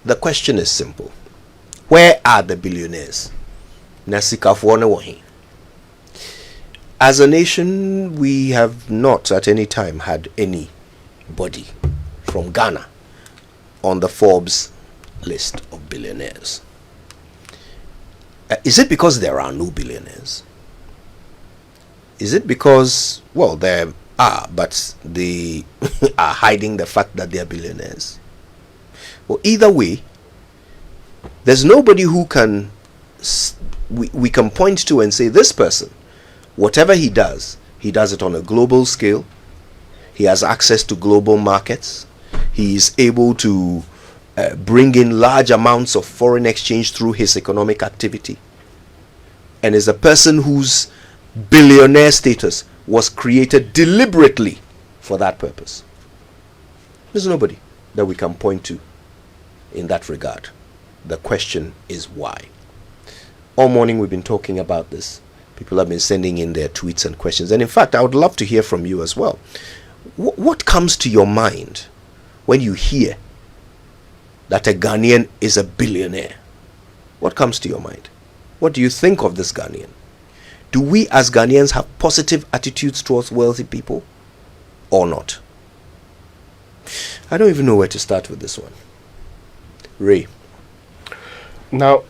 the question is simple. Where are the billionaires? Nasikafuone wahi. As a nation, we have not at any time had anybody from Ghana on the Forbes list of billionaires. Is it because there are no billionaires? Is it because, well, there are, but they are hiding the fact that they are billionaires? Well, either way, there's nobody who can we can point to and say, this person, whatever he does it on a global scale. He has access to global markets. He is able to bring in large amounts of foreign exchange through his economic activity, and is a person whose billionaire status was created deliberately for that purpose. There's nobody that we can point to in that regard. The question is why. All morning we've been talking about this. People have been sending in their tweets and questions, and in fact I would love to hear from you as well. What comes to your mind when you hear that a Ghanaian is a billionaire? What comes to your mind? What do you think of this Ghanaian? Do we as Ghanaians have positive attitudes towards wealthy people or not? I don't even know where to start with this one. Ray. Now,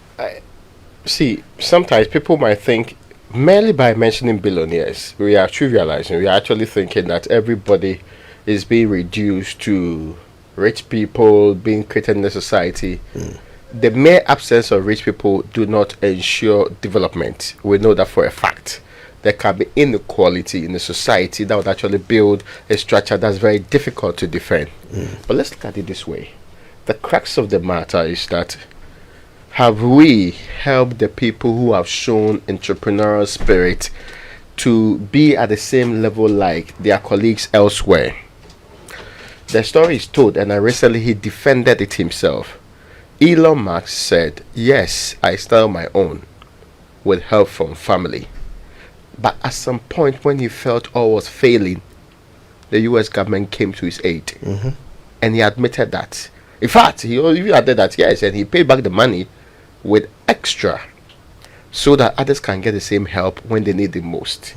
see, sometimes people might think merely by mentioning billionaires, we are trivializing. We are actually thinking that everybody is being reduced to rich people being created in the society. The mere absence of rich people do not ensure development. We know that for a fact. There can be inequality in the society that would actually build a structure that's very difficult to defend. But let's look at it this way. The crux of the matter is that, have we helped the people who have shown entrepreneurial spirit to be at the same level like their colleagues elsewhere? The story is told, and recently he defended it himself. Elon Musk said, yes, I started my own with help from family. But at some point when he felt all was failing, the US government came to his aid. And he admitted that. In fact, he even added that, yes, and he paid back the money with extra so that others can get the same help when they need it most.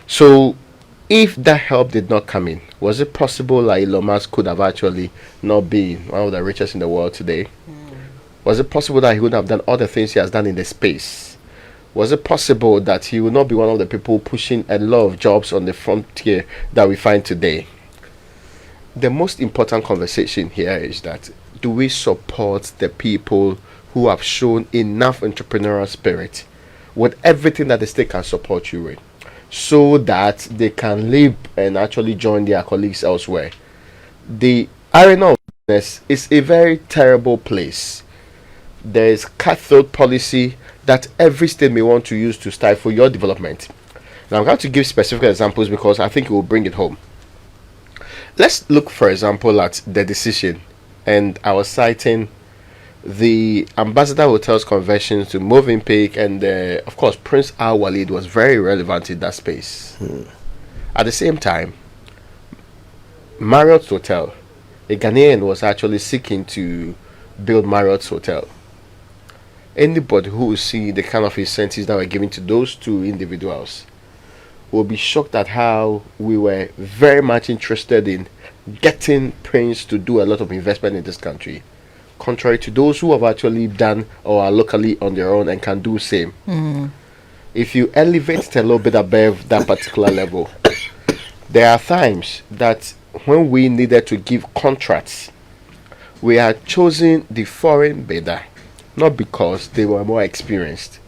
So if that help did not come in, was it possible that Elon Musk could have actually not been one of the richest in the world today? Was it possible that he would have done all the things he has done in the space? Was it possible that he would not be one of the people pushing a lot of jobs on the frontier that we find today? The most important conversation here is that, do we support the people who have shown enough entrepreneurial spirit with everything that the state can support you with, so that they can live and actually join their colleagues elsewhere? The arena of business is a very terrible place. There is cutthroat policy that every state may want to use to stifle your development. Now I'm going to give specific examples because I think it will bring it home. Let's look, for example, at the decision, and I was citing the Ambassador Hotels conversions to Movenpick, and of course Prince Al Walid was very relevant in that space. At the same time, Marriott's Hotel, a Ghanaian was actually seeking to build Marriott's Hotel. Anybody who will see the kind of incentives that were given to those two individuals will be shocked at how we were very much interested in getting Prince to do a lot of investment in this country, contrary to those who have actually done or are locally on their own and can do same. If you elevate it a little bit above that particular level, there are times that when we needed to give contracts, we had chosen the foreign bidder, not because they were more experienced,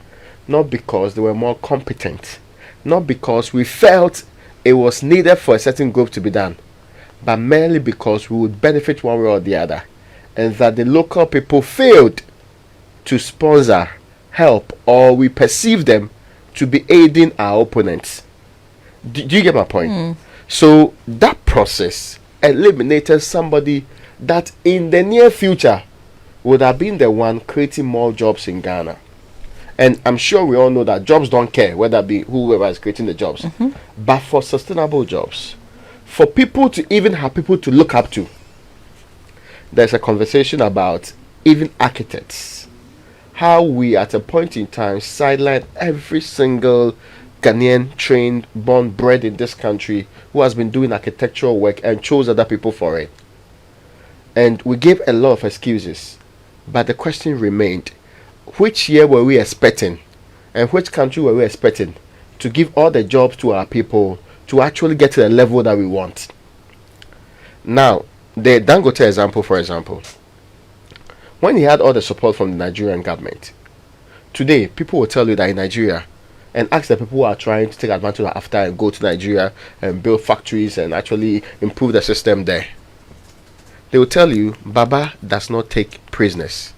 not because they were more competent, not because we felt it was needed for a certain group to be done, but merely because we would benefit one way or the other, and that the local people failed to sponsor, help, or we perceive them to be aiding our opponents. Do you get my point? So that process eliminated somebody that in the near future would have been the one creating more jobs in Ghana. And I'm sure we all know that jobs don't care whether it be whoever is creating the jobs. But for sustainable jobs, for people to even have people to look up to, there's a conversation about even architects, how we at a point in time sideline every single Ghanaian trained, born, bred in this country who has been doing architectural work and chose other people for it. And we gave a lot of excuses, but the question remained, which year were we expecting and which country were we expecting to give all the jobs to our people to actually get to the level that we want? Now, the Dangote example, for example, when he had all the support from the Nigerian government, today people will tell you that in Nigeria, and ask the people who are trying to take advantage of after and go to Nigeria and build factories and actually improve the system there, they will tell you Baba does not take prisoners,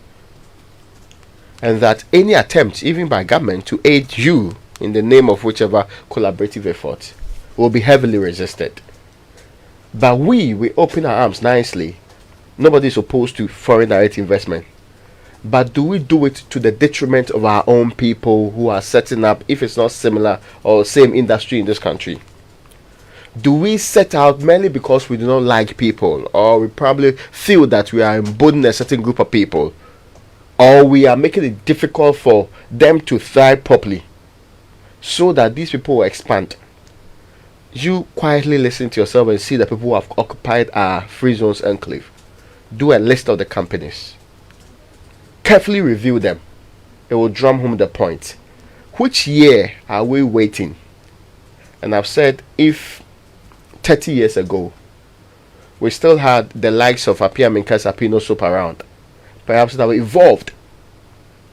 and that any attempt, even by government, to aid you in the name of whichever collaborative effort will be heavily resisted. But we open our arms nicely. Nobody is opposed to foreign direct investment. But do we do it to the detriment of our own people who are setting up, if it's not similar or same industry in this country? Do we set out merely because we do not like people, or we probably feel that we are emboldening a certain group of people, or we are making it difficult for them to thrive properly so that these people will expand? You quietly listen to yourself and see the people who have occupied our free zones enclave. Do a list of the companies. Carefully review them. It will drum home the point. Which year are we waiting? And I've said, if 30 years ago we still had the likes of Apia Minkas Apino Soap around, perhaps that we evolved.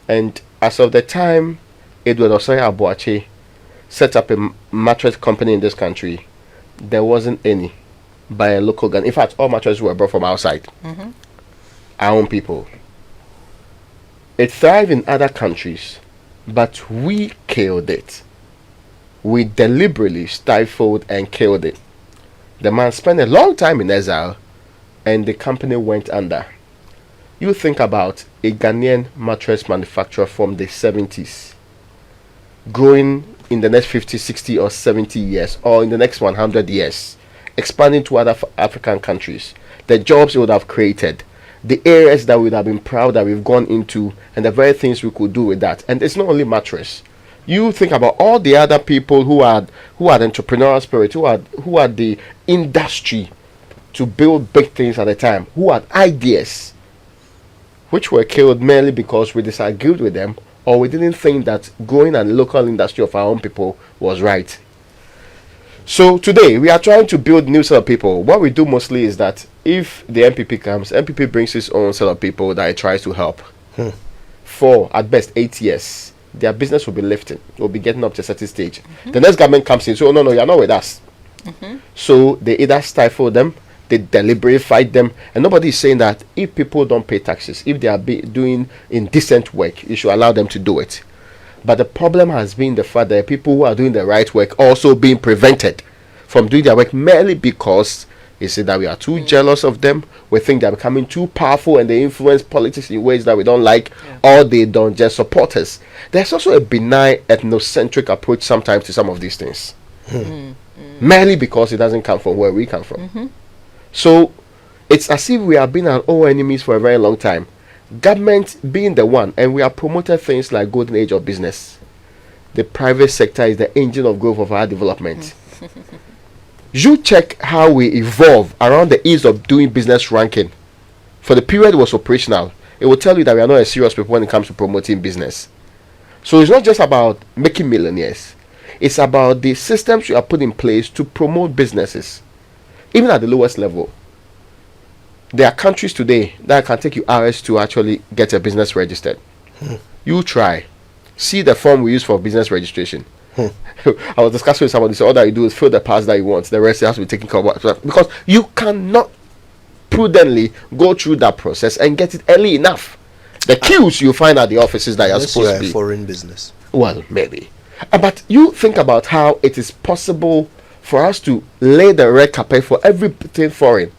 And as of the time Edward Osai Abuache set up a mattress company in this country, there wasn't any by a local gun. In fact, all mattresses were brought from outside. Our own people. It thrived in other countries, but we killed it. We deliberately stifled and killed it. The man spent a long time in exile, and the company went under. You think about a Ghanaian mattress manufacturer from the 70s growing in the next 50, 60 or 70 years, or in the next 100 years, expanding to other African countries, the jobs it would have created, the areas that we would have been proud that we've gone into, and the very things we could do with that. And it's not only mattress. You think about all the other people who had entrepreneurial spirit, who had the industry to build big things at the time, who had ideas, which were killed merely because we disagreed with them, or we didn't think that growing a local industry of our own people was right. So today we are trying to build new set of people. What we do mostly is that if the MPP comes, MPP brings its own set of people that it tries to help. For at best 8 years, their business will be lifting, will be getting up to a certain stage. The next government comes in, so no, you're not with us. So they either stifle them, they deliberately fight them, and nobody is saying that if people don't pay taxes, if they are doing indecent work, you should allow them to do it. But the problem has been the fact that people who are doing the right work also being prevented from doing their work merely because they say that we are too jealous of them, we think they're becoming too powerful and they influence politics in ways that we don't like, or they don't just support us. There's also a benign ethnocentric approach sometimes to some of these things, merely because it doesn't come from where we come from. So it's as if we have been our own enemies for a very long time. Government being the one, and we have promoted things like golden age of business. The private sector is the engine of growth of our development. You check how we evolve around the ease of doing business ranking. For the period it was operational, it will tell you that we are not a serious people when it comes to promoting business. So it's not just about making millionaires. It's about the systems you are put in place to promote businesses, even at the lowest level. There are countries today that can take you hours to actually get a business registered. You try. See the form we use for business registration. I was discussing with somebody, so all that you do is fill the parts that you want. The rest has to be taken care of. Because you cannot prudently go through that process and get it early enough. The queues you find at the offices that you're supposed to be. Foreign business. Well, maybe. But you think about how it is possible for us to lay the red carpet for everything foreign.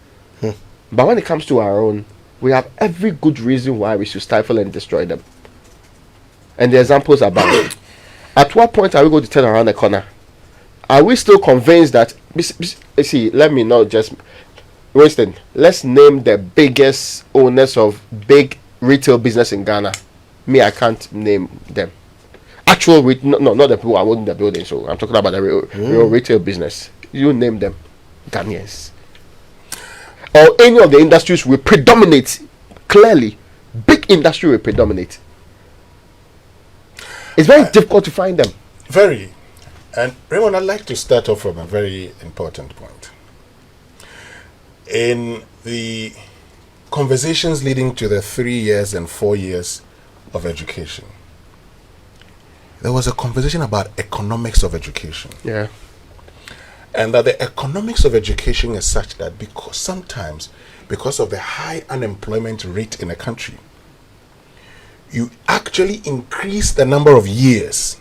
But when it comes to our own, we have every good reason why we should stifle and destroy them. And the examples are bad. At what point are we going to turn around the corner? Are we still convinced that... See, let me not just... Winston, let's name the biggest owners of big retail business in Ghana. Me, I can't name them. Actual, not the people who are owning the building. So I'm talking about the real retail business. You name them, Ghanaians, or any of the industries will predominate. Clearly, big industry will predominate. It's very difficult to find them. Very. And Raymond, I'd like to start off from a very important point. In the conversations leading to the 3 years and 4 years of education, there was a conversation about economics of education. Yeah. And that the economics of education is such that because of the high unemployment rate in a country, you actually increase the number of years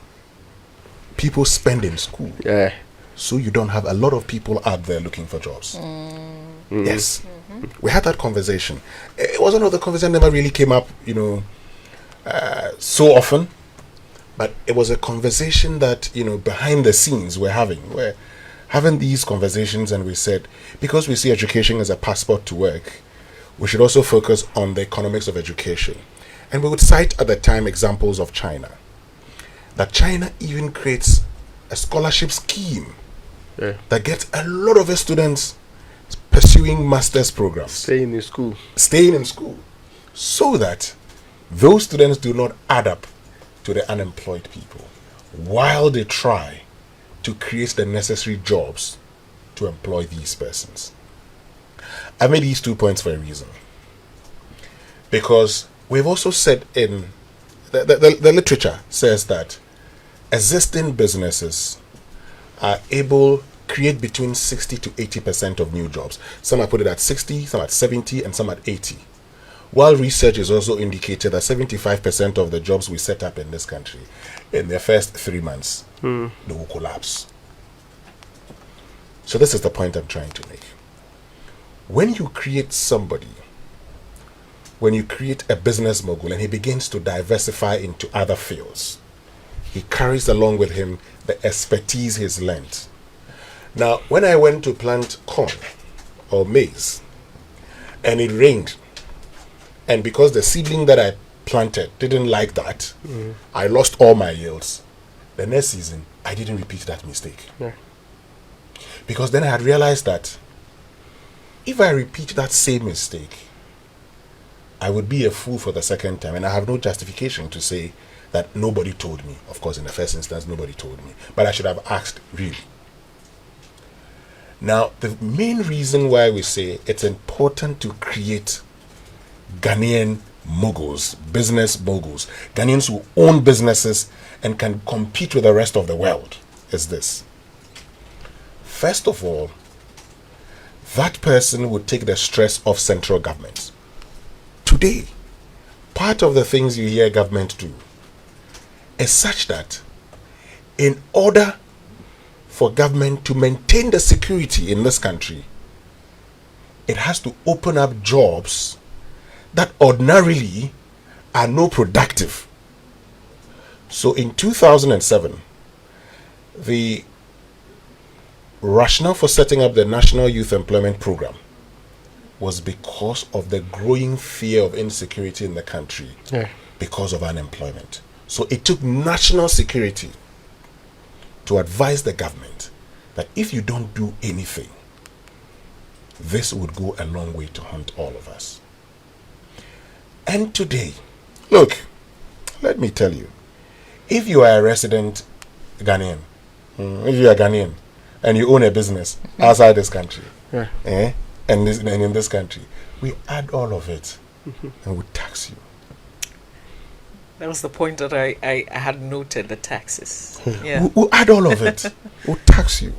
people spend in school. Yeah. So you don't have a lot of people out there looking for jobs. Yes. We had that conversation. It was one of the conversations that never really came up, so often. But it was a conversation that, behind the scenes we're having these conversations, and we said, because we see education as a passport to work, we should also focus on the economics of education. And we would cite at the time examples of China. That China even creates a scholarship scheme that gets a lot of its students pursuing master's programs. Staying in school. So that those students do not add up to the unemployed people while they try to create the necessary jobs to employ these persons. I made these 2 points for a reason. Because we've also said in the literature says that existing businesses are able to create between 60 to 80% of new jobs. Some are put it at 60, some at 70, and some at 80. While research has also indicated that 75% of the jobs we set up in this country, in their first 3 months, they will collapse. So this is the point I'm trying to make. When you create a business mogul and he begins to diversify into other fields, he carries along with him the expertise he's learned. Now, when I went to plant corn or maize, and it rained, and because the seedling that I planted didn't like that, I lost all my yields. The next season, I didn't repeat that mistake. Yeah. Because then I had realized that if I repeat that same mistake, I would be a fool for the second time, and I have no justification to say that nobody told me. Of course, in the first instance, nobody told me, but I should have asked, really. Now, the main reason why we say it's important to create Ghanaian moguls, business moguls, Ghanaians who own businesses and can compete with the rest of the world is this. First of all, that person would take the stress off central government. Today, part of the things you hear government do is such that in order for government to maintain the security in this country, it has to open up jobs that ordinarily are no productive. So in 2007, the rationale for setting up the National Youth Employment Program was because of the growing fear of insecurity in the country because of unemployment. So it took national security to advise the government that if you don't do anything, this would go a long way to haunt all of us. And today, look, let me tell you, if you are a resident Ghanaian, if you are Ghanaian and you own a business outside this country, and in this country, we add all of it and we tax you. That was the point that I had noted, the taxes. Yeah. We'll add all of it. We'll tax you.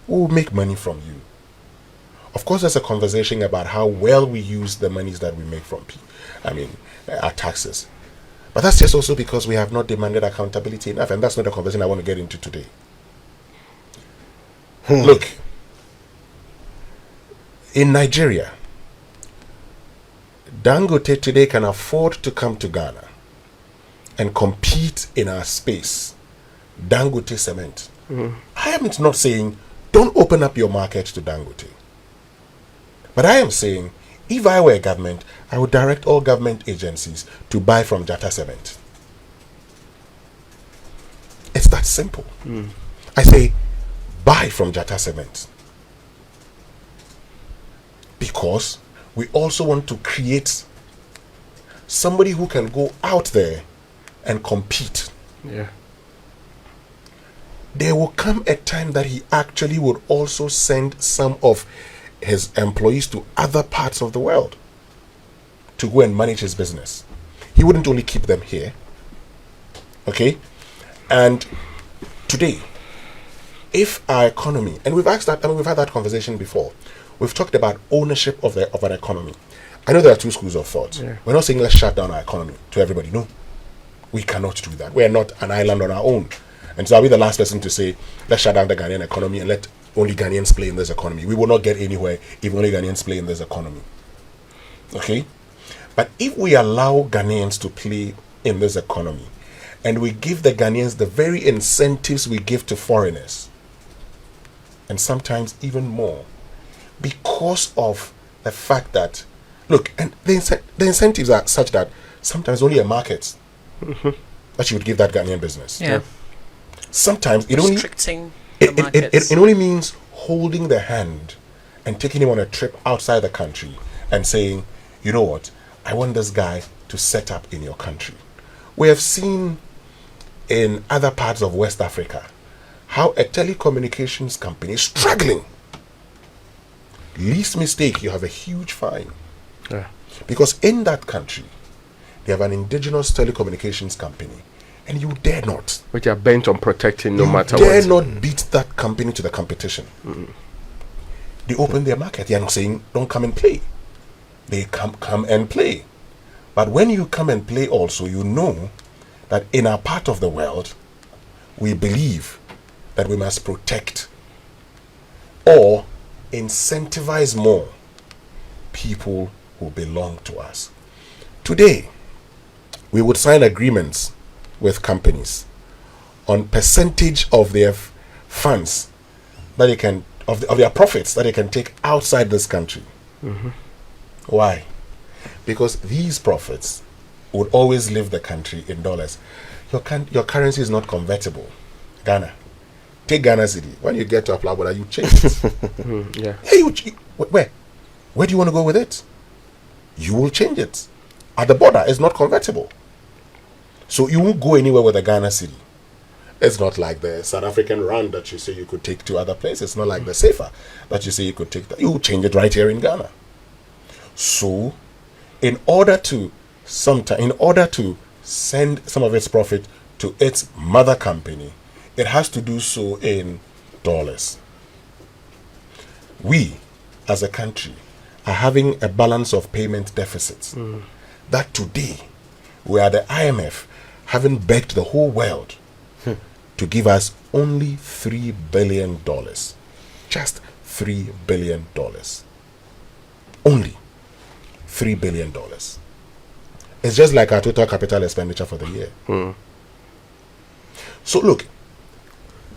We'll make money from you. Of course, there's a conversation about how well we use the monies that we make from our taxes. But that's just also because we have not demanded accountability enough, and that's not a conversation I want to get into today. Look, in Nigeria, Dangote today can afford to come to Ghana and compete in our space. Dangote Cement. I am not saying don't open up your market to Dangote. But I am saying, if I were a government, I would direct all government agencies to buy from Jata Cement. It's that simple. I say, buy from Jata Cement. Because we also want to create somebody who can go out there and compete. Yeah. There will come a time that he actually would also send some of his employees to other parts of the world to go and manage his business. He wouldn't only keep them here. Okay? And today, if our economy, and we've asked that, we've had that conversation before. We've talked about ownership of an economy. I know there are two schools of thought. Yeah. We're not saying let's shut down our economy to everybody. No. We cannot do that. We are not an island on our own. And so I'll be the last person to say, let's shut down the Ghanaian economy and let only Ghanaians play in this economy. We will not get anywhere if only Ghanaians play in this economy. Okay? But if we allow Ghanaians to play in this economy, and we give the Ghanaians the very incentives we give to foreigners, and sometimes even more, because of the fact that, look, and the incentives are such that sometimes only a market that you would give that Ghanaian business. Yeah. Sometimes it only Restricting the it markets. only means holding the hand and taking him on a trip outside the country and saying, you know what, I want this guy to set up in your country. We have seen in other parts of West Africa how a telecommunications company is struggling. Least mistake, you have a huge fine. Yeah. Because in that country, they have an indigenous telecommunications company, and you dare not. Which are bent on protecting no you matter dare what. not beat that company to the competition. They open their market. They are not saying don't come and play. They come and play. But when you come and play also, you know that in our part of the world, we believe that we must protect or incentivize more people who belong to us. Today, we would sign agreements with companies on percentage of their funds that they can, of their profits that they can take outside this country. Why? Because these profits would always leave the country in dollars. Your currency is not convertible. Ghana. Take Ghana City. When you get to Aplabola, you change it. Yeah. Hey, where? Where do you want to go with it? You will change it. At the border, it's not convertible. So you won't go anywhere with a Ghana City. It's not like the South African rand that you say you could take to other places. It's not like the SAFA that you say you could take. You will change it right here in Ghana. So, in order to send some of its profit to its mother company, it has to do so in dollars. We, as a country, are having a balance of payment deficits. That today, we are the IMF having begged the whole world to give us only $3 billion. Just $3 billion. Only $3 billion. It's just like our total capital expenditure for the year. So look,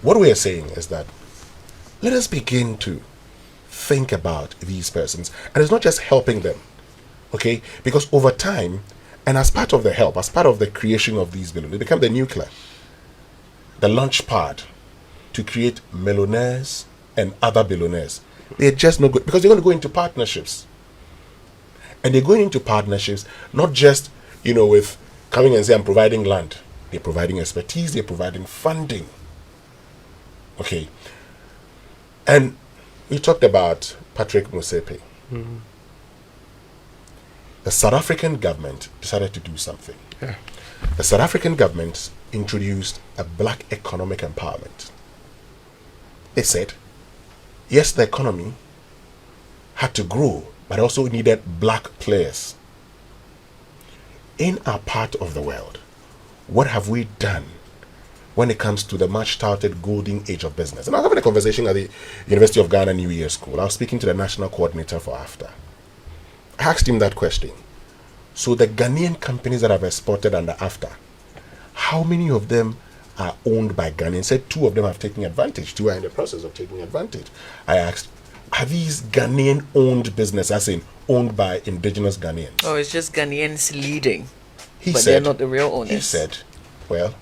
what we are saying is that let us begin to think about these persons. And it's not just helping them, okay? Because over time, and as part of the help, as part of the creation of these billions, they become the nuclear, the launch pad to create millionaires and other billionaires. They're just not good because they're going to go into partnerships. And they're going into partnerships not just, with coming and say, I'm providing land. They're providing expertise, they're providing funding. Okay. And we talked about Patrick Motsepe. The South African government decided to do something. Yeah. The South African government introduced a black economic empowerment. They said, yes, the economy had to grow, but also needed black players. In our part of the world, what have we done when it comes to the much touted golden age of business? And I was having a conversation at the University of Ghana New Year School. I was speaking to the national coordinator for AFTA. I asked him that question. So the Ghanaian companies that have exported under AFTA, how many of them are owned by Ghanaians? He said 2 of them have taken advantage. 2 are in the process of taking advantage. I asked, are these Ghanaian owned businesses, as in owned by indigenous Ghanaians? Oh, it's just Ghanaians leading, He but said, they're not the real owners. He said, well,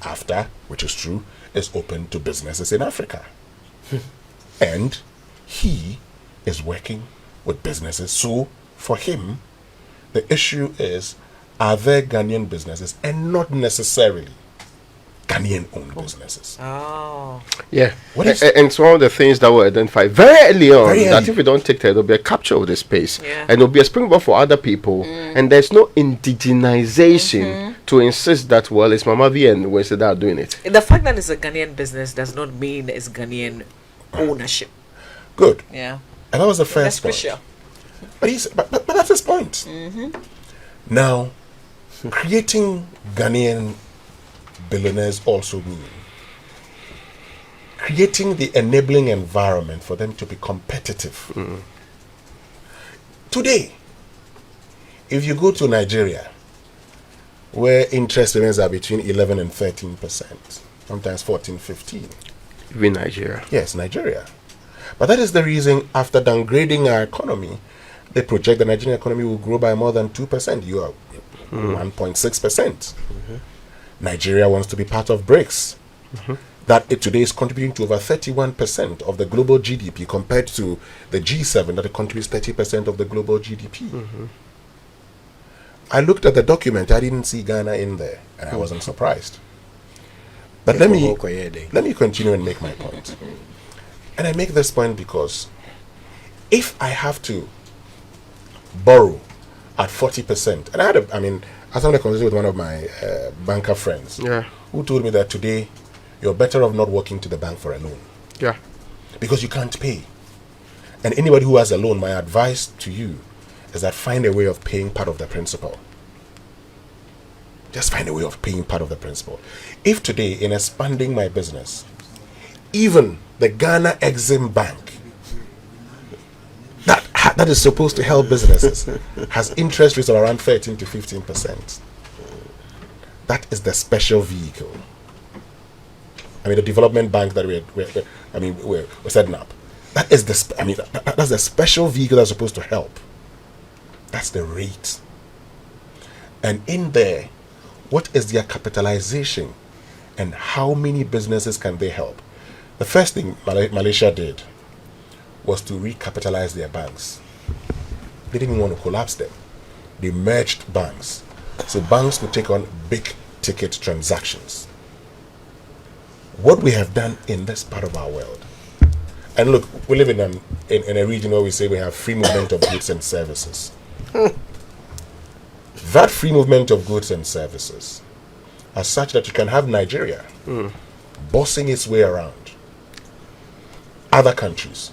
AFTA, which is true, is open to businesses in Africa. And he is working with businesses. So for him, the issue is, are there Ghanaian businesses and not necessarily Ghanaian owned businesses? Oh, Yeah. What is- And it's one of the things that were identified very early on, Very that early. if we don't take care, there'll be a capture of the space. Yeah. And there'll be a springboard for other people. And there's no indigenization to insist that, well, it's Mama V and Wednesday that are doing it. the fact that it's a Ghanaian business does not mean it's Ghanaian ownership. Good. Yeah, And that was the that's first point. crucial. But that's his point. Now, creating Ghanaian billionaires also mean creating the enabling environment for them to be competitive. Today, if you go to Nigeria, where interest payments are between 11 and 13%, sometimes 14, 15. Even Nigeria. Yes, Nigeria. But that is the reason, after downgrading our economy, they project the Nigerian economy will grow by more than 2%. You are 1.6%. Nigeria wants to be part of BRICS. That it today is contributing to over 31% of the global GDP, compared to the G7 that it contributes 30% of the global GDP. I looked at the document, I didn't see Ghana in there, and I wasn't surprised. But let me continue and make my point. And I make this point because if I have to borrow at 40%, and I had I had a conversation with one of my banker friends, Yeah. who told me that today you're better off not walking to the bank for a loan Yeah. because you can't pay. And anybody who has a loan, my advice to you is that find a way of paying part of the principal. Just find a way of paying part of the principal. If today, in expanding my business, even the Ghana Exim Bank, that is supposed to help businesses, has interest rates of around 13 to 15%. That is the special vehicle. The development bank that we're setting up. That is that's the special vehicle that's supposed to help. That's the rate. And in there, what is their capitalization and how many businesses can they help? The first thing Malaysia did was to recapitalize their banks. They didn't want to collapse them. They merged banks. So banks could take on big ticket transactions. What we have done in this part of our world, and look, we live in a region where we say we have free movement of goods and services. That free movement of goods and services are such that you can have Nigeria bossing its way around other countries.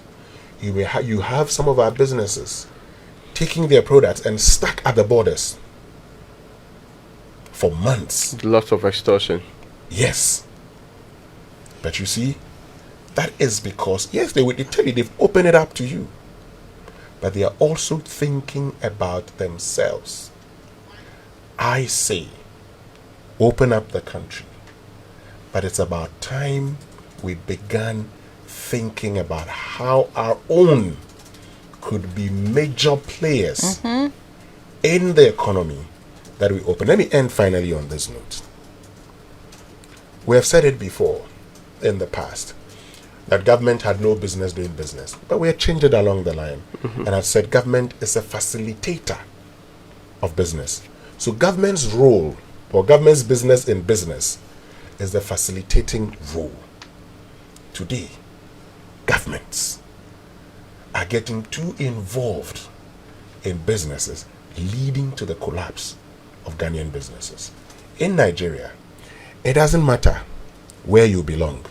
You have some of our businesses taking their products and stuck at the borders for months. Lots of extortion. Yes. But you see, that is because, yes, they tell you they've opened it up to you. But they are also thinking about themselves. I say, open up the country. But it's about time we began thinking about how our own could be major players in the economy that we open. Let me end finally on this note. We have said it before in the past that government had no business doing business, but we have changed it along the line and have said government is a facilitator of business. So government's role, or government's business in business, is the facilitating role. Today, governments are getting too involved in businesses, leading to the collapse of Ghanaian businesses. In Nigeria, it doesn't matter where you belong.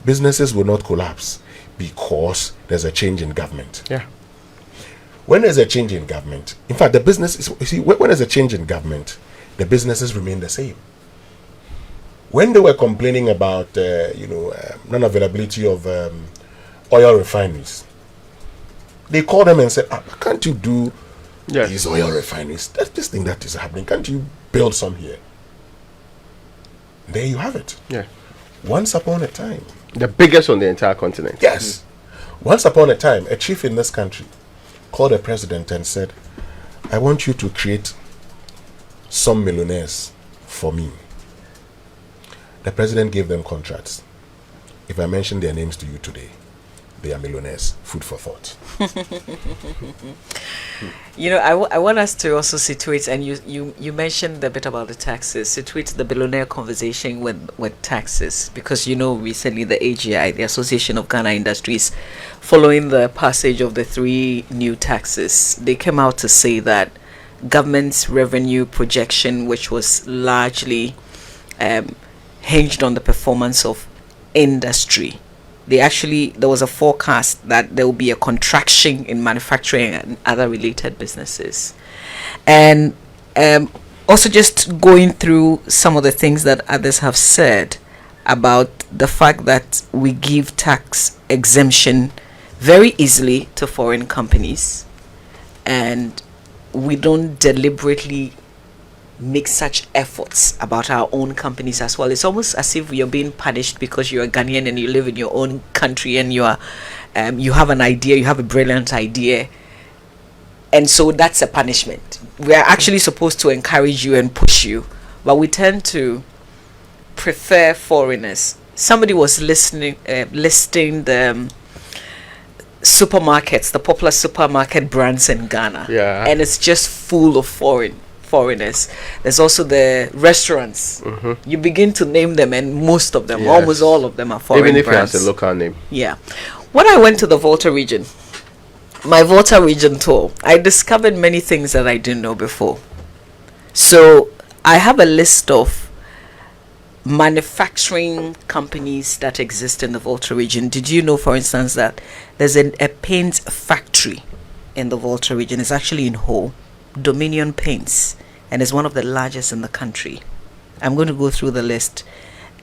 Businesses will not collapse because there's a change in government. Yeah. When there's a change in government, in fact, the business, you see, when there's a change in government, the businesses remain the same. When they were complaining about, non-availability of oil refineries, they called them and said, can't you do these oil refineries? That's this thing that is happening. Can't you build some here? There you have it. Yeah. Once upon a time. The biggest on the entire continent. Yes. Once upon a time, a chief in this country called the president and said, I want you to create some millionaires for me. The president gave them contracts. If I mention their names to you today, they are millionaires. Food for thought. You know, I want us to also situate, and you mentioned a bit about the taxes, situate the billionaire conversation with taxes, because you know recently the AGI, the Association of Ghana Industries, following the passage of the 3 new taxes, they came out to say that government's revenue projection, which was largely hinged on the performance of industry, there was a forecast that there will be a contraction in manufacturing and other related businesses. And also just going through some of the things that others have said about the fact that we give tax exemption very easily to foreign companies, and we don't deliberately make such efforts about our own companies as well. It's almost as if you're being punished because you're a Ghanaian and you live in your own country, and you have an idea, you have a brilliant idea, and so that's a punishment. We are actually supposed to encourage you and push you, but we tend to prefer foreigners. Somebody was listing the supermarkets, the popular supermarket brands in Ghana, and it's just full of foreigners. There's also the restaurants. You begin to name them, and most of them, almost all of them, are foreign even if brands. it has a local name. Yeah. When I went to the Volta region, my Volta region tour, I discovered many things that I didn't know before. So I have a list of manufacturing companies that exist in the Volta region. Did you know, for instance, that there's a paint factory in the Volta region? It's actually in Ho, Dominion Paints, and is one of the largest in the country. I'm going to go through the list,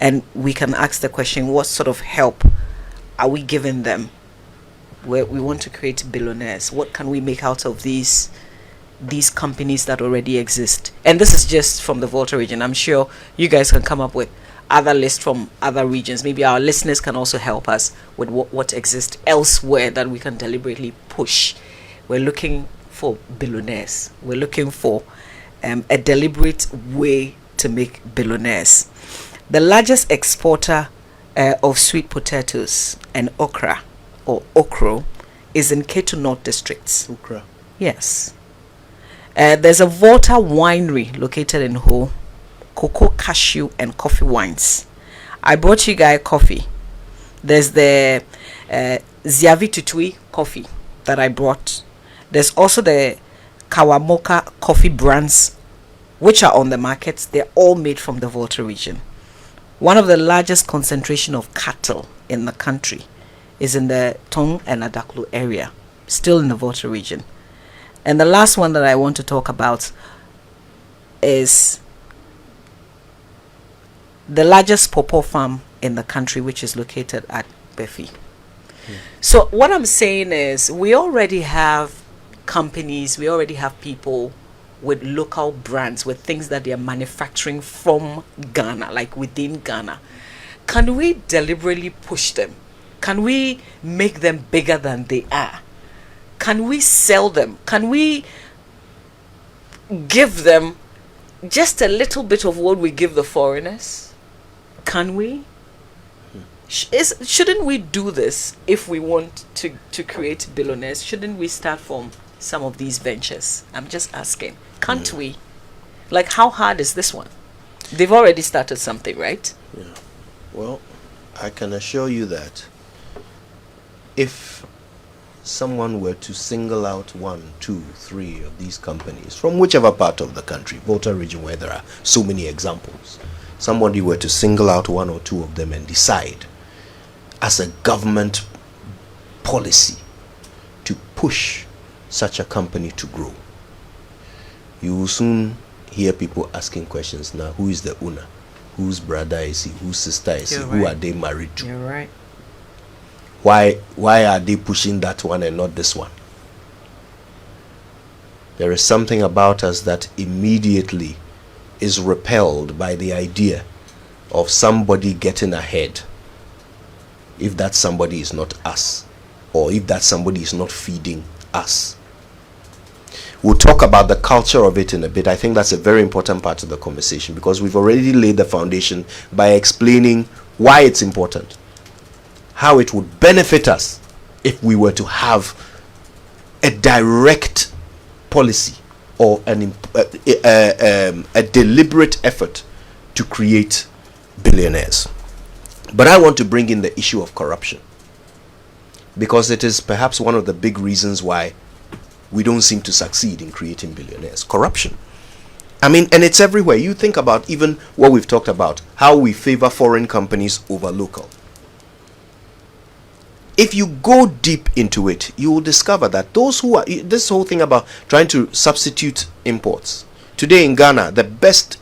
and we can ask the question, what sort of help are we giving them? Where we want to create billionaires. What can we make out of these companies that already exist? And this is just from the Volta region. I'm sure you guys can come up with other lists from other regions. Maybe our listeners can also help us with what exists elsewhere that we can deliberately push. We're looking for billionaires. We're looking for a deliberate way to make billionaires. The largest exporter of sweet potatoes and okra, or okro, is in Ketu North Districts. Okra. Yes. There's a Volta winery located in Ho, cocoa, cashew, and coffee wines. I brought you guys coffee. There's the Ziavi Tutui coffee that I brought. There's also the Kawamoka coffee brands, which are on the markets. They're all made from the Volta region. One of the largest concentration of cattle in the country is in the Tong and Adaklu area, still in the Volta region. And the last one that I want to talk about is the largest pawpaw farm in the country, which is located at Befi. So what I'm saying is, we already have companies, we already have people with local brands, with things that they are manufacturing from Ghana, like within Ghana. Can we deliberately push them? Can we make them bigger than they are? Can we sell them? Can we give them just a little bit of what we give the foreigners? Can we? Shouldn't we do this if we want to create billionaires? Shouldn't we start from some of these ventures? I'm just asking. Can't we? Like, how hard is this one? They've already started something, right? Yeah. Well, I can assure you that if someone were to single out 1, 2, 3 of these companies from whichever part of the country, Volta region, where there are so many examples, somebody were to single out 1 or 2 of them and decide as a government policy to push such a company to grow, you will soon hear people asking questions now. Who is the owner? Whose brother is he? Whose sister is he? Who are they married to? You're right. Why are they pushing that one and not this one? There is something about us that immediately is repelled by the idea of somebody getting ahead, if that somebody is not us. or if that somebody is not feeding us. We'll talk about the culture of it in a bit. I think that's a very important part of the conversation, because we've already laid the foundation by explaining why it's important, how it would benefit us if we were to have a direct policy or a deliberate effort to create billionaires. But I want to bring in the issue of corruption, because it is perhaps one of the big reasons why we don't seem to succeed in creating billionaires. Corruption. I mean, and it's everywhere. You think about even what we've talked about, how we favor foreign companies over local. If you go deep into it, you will discover that those who are, this whole thing about trying to substitute imports. Today in Ghana, the best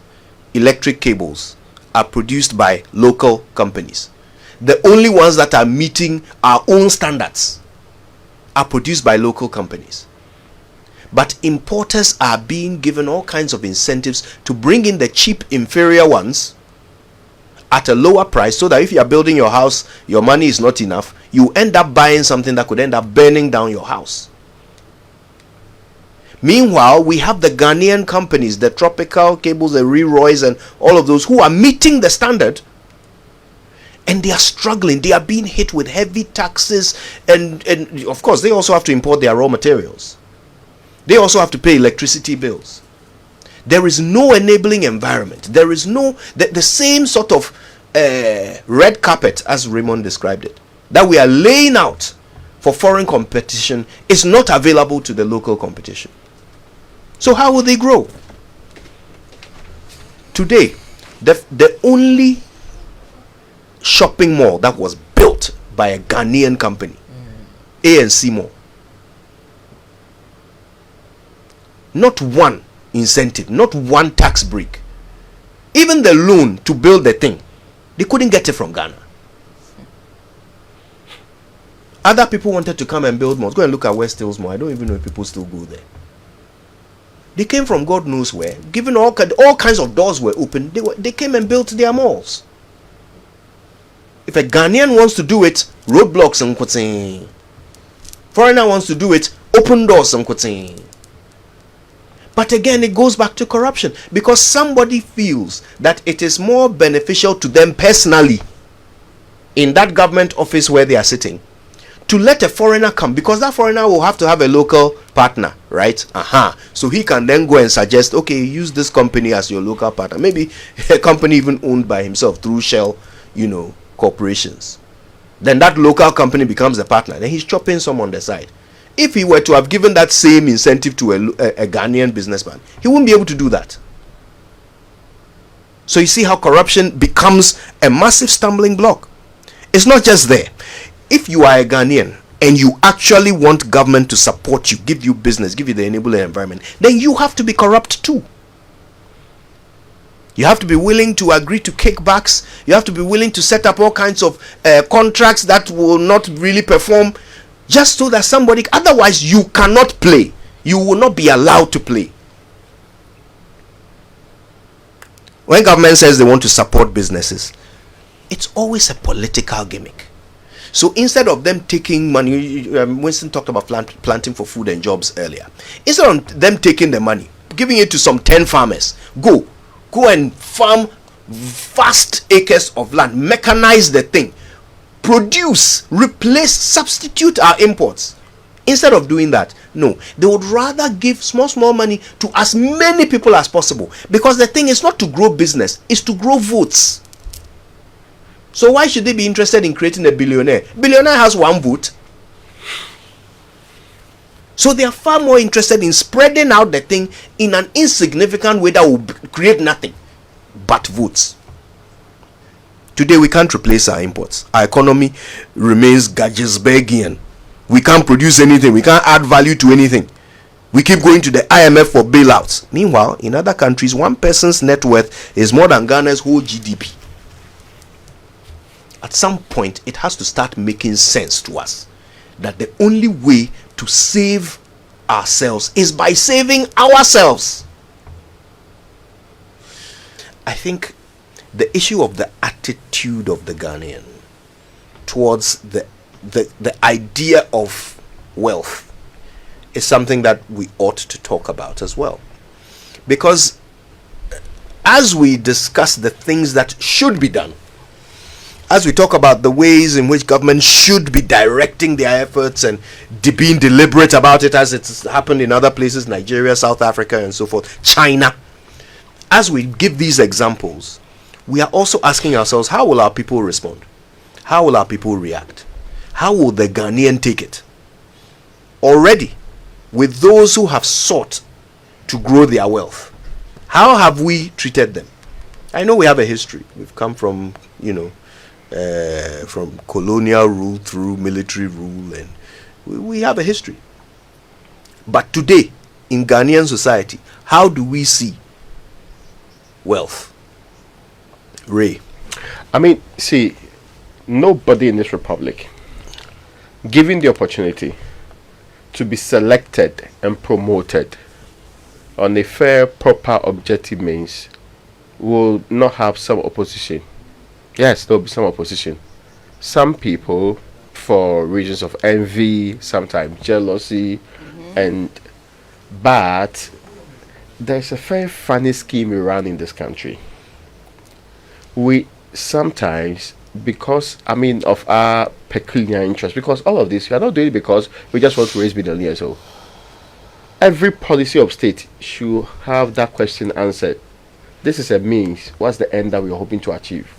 electric cables are produced by local companies. The only ones that are meeting our own standards are produced by local companies. But importers are being given all kinds of incentives to bring in the cheap, inferior ones at a lower price, so that if you are building your house, your money is not enough, you end up buying something that could end up burning down your house. Meanwhile, we have the Ghanaian companies, the Tropical Cables, the Leroy's, and all of those who are meeting the standard, and they are struggling. They are being hit with heavy taxes, and of course they also have to import their raw materials. They also have to pay electricity bills. There is no enabling environment. There is no the same sort of red carpet, as Raymond described it, that we are laying out for foreign competition is not available to the local competition. So how will they grow? Today, the only shopping mall that was built by a Ghanaian company, ANC Mall, not one incentive, not one tax break, even the loan to build the thing, they couldn't get it from Ghana. Other people wanted to come and build malls. Go and look at West Hills Mall. I don't even know if people still go there. They came from God knows where. Given all kinds of doors were open, they came and built their malls. If a Ghanaian wants to do it, roadblocks and kutsing. Foreigner wants to do it, open doors and kutsing. But again, it goes back to corruption, because somebody feels that it is more beneficial to them personally in that government office where they are sitting to let a foreigner come, because that foreigner will have to have a local partner, right? So he can then go and suggest, okay, use this company as your local partner. Maybe a company even owned by himself through Shell, corporations. Then that local company becomes a partner. Then he's chopping some on the side. If he were to have given that same incentive to a Ghanaian businessman, he wouldn't be able to do that. So you see how corruption becomes a massive stumbling block. It's not just there. If you are a Ghanaian and you actually want government to support you, give you business, give you the enabling environment, then you have to be corrupt too. You have to be willing to agree to kickbacks. You have to be willing to set up all kinds of contracts that will not really perform, just so that somebody, otherwise you cannot play. You will not be allowed to play. When government says they want to support businesses, it's always a political gimmick. So instead of them taking money, Winston talked about planting for food and jobs earlier. Instead of them taking the money, giving it to some 10 farmers, go and farm vast acres of land, mechanize the thing, produce, replace, substitute our imports. Instead of doing that, no, they would rather give small money to as many people as possible, because the thing is not to grow business, it's to grow votes. So why should they be interested in creating a billionaire? Billionaire has one vote. So they are far more interested in spreading out the thing in an insignificant way that will create nothing but votes. Today we can't replace our imports. Our economy remains Gajisbergian. We can't produce anything. We can't add value to anything. We keep going to the IMF for bailouts. Meanwhile, in other countries, one person's net worth is more than Ghana's whole GDP. At some point, it has to start making sense to us that the only way to save ourselves is by saving ourselves. I think the issue of the attitude of the Ghanaian towards the the idea of wealth is something that we ought to talk about as well. Because as we discuss the things that should be done, as we talk about the ways in which government should be directing their efforts and being deliberate about it, as it's happened in other places, Nigeria, South Africa, and so forth, China, as we give these examples, we are also asking ourselves, how will our people respond? How will our people react? How will the Ghanaian take it? Already, with those who have sought to grow their wealth, how have we treated them? I know we have a history. We've come from, from colonial rule through military rule, and we have a history. But today, in Ghanaian society, how do we see wealth? Ray. I mean, see, nobody in this republic, given the opportunity to be selected and promoted on a fair, proper, objective means, will not have some opposition. Yes, there will be some opposition. Some people, for reasons of envy, sometimes jealousy, but there's a very funny scheme around in this country. We sometimes, because of our peculiar interest, because all of this we are not doing it because we just want to raise billionaires. So every policy of state should have that question answered. This is a means. What's the end that we are hoping to achieve?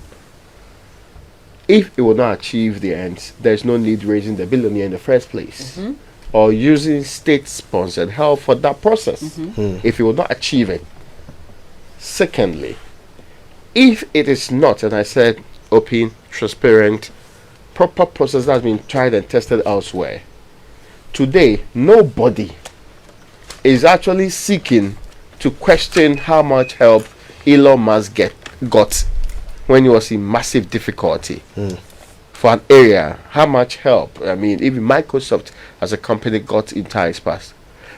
If it will not achieve the ends, there's no need raising the billionaire in the first place, or using state-sponsored help for that process. If it will not achieve it. Secondly, if it is not, and I said open, transparent, proper process that has been tried and tested elsewhere, today nobody is actually seeking to question how much help Elon Musk got when he was in massive difficulty for an area. How much help, even Microsoft as a company got in times past,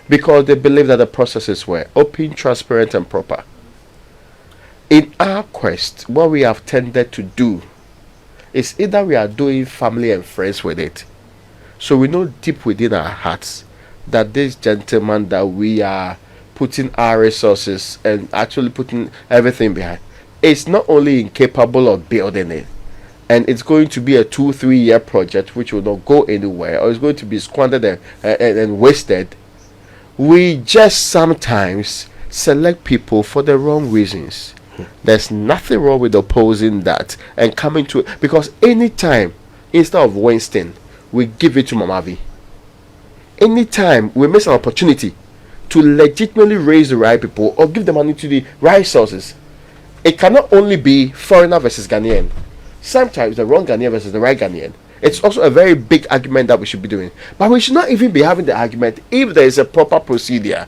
because they believe that the processes were open, transparent, and proper. In our quest, what we have tended to do is either we are doing family and friends with it, so we know deep within our hearts that this gentleman that we are putting our resources and actually putting everything behind is not only incapable of building it, and it's going to be a 2-3 year project which will not go anywhere, or it's going to be squandered and wasted. We just sometimes select people for the wrong reasons. There's nothing wrong with opposing that and coming to it, because anytime, instead of Winston, we give it to Mamavi. Anytime we miss an opportunity to legitimately raise the right people or give the money to the right sources, it cannot only be foreigner versus Ghanaian. Sometimes the wrong Ghanaian versus the right Ghanaian. It's also a very big argument that we should be doing. But we should not even be having the argument if there is a proper procedure.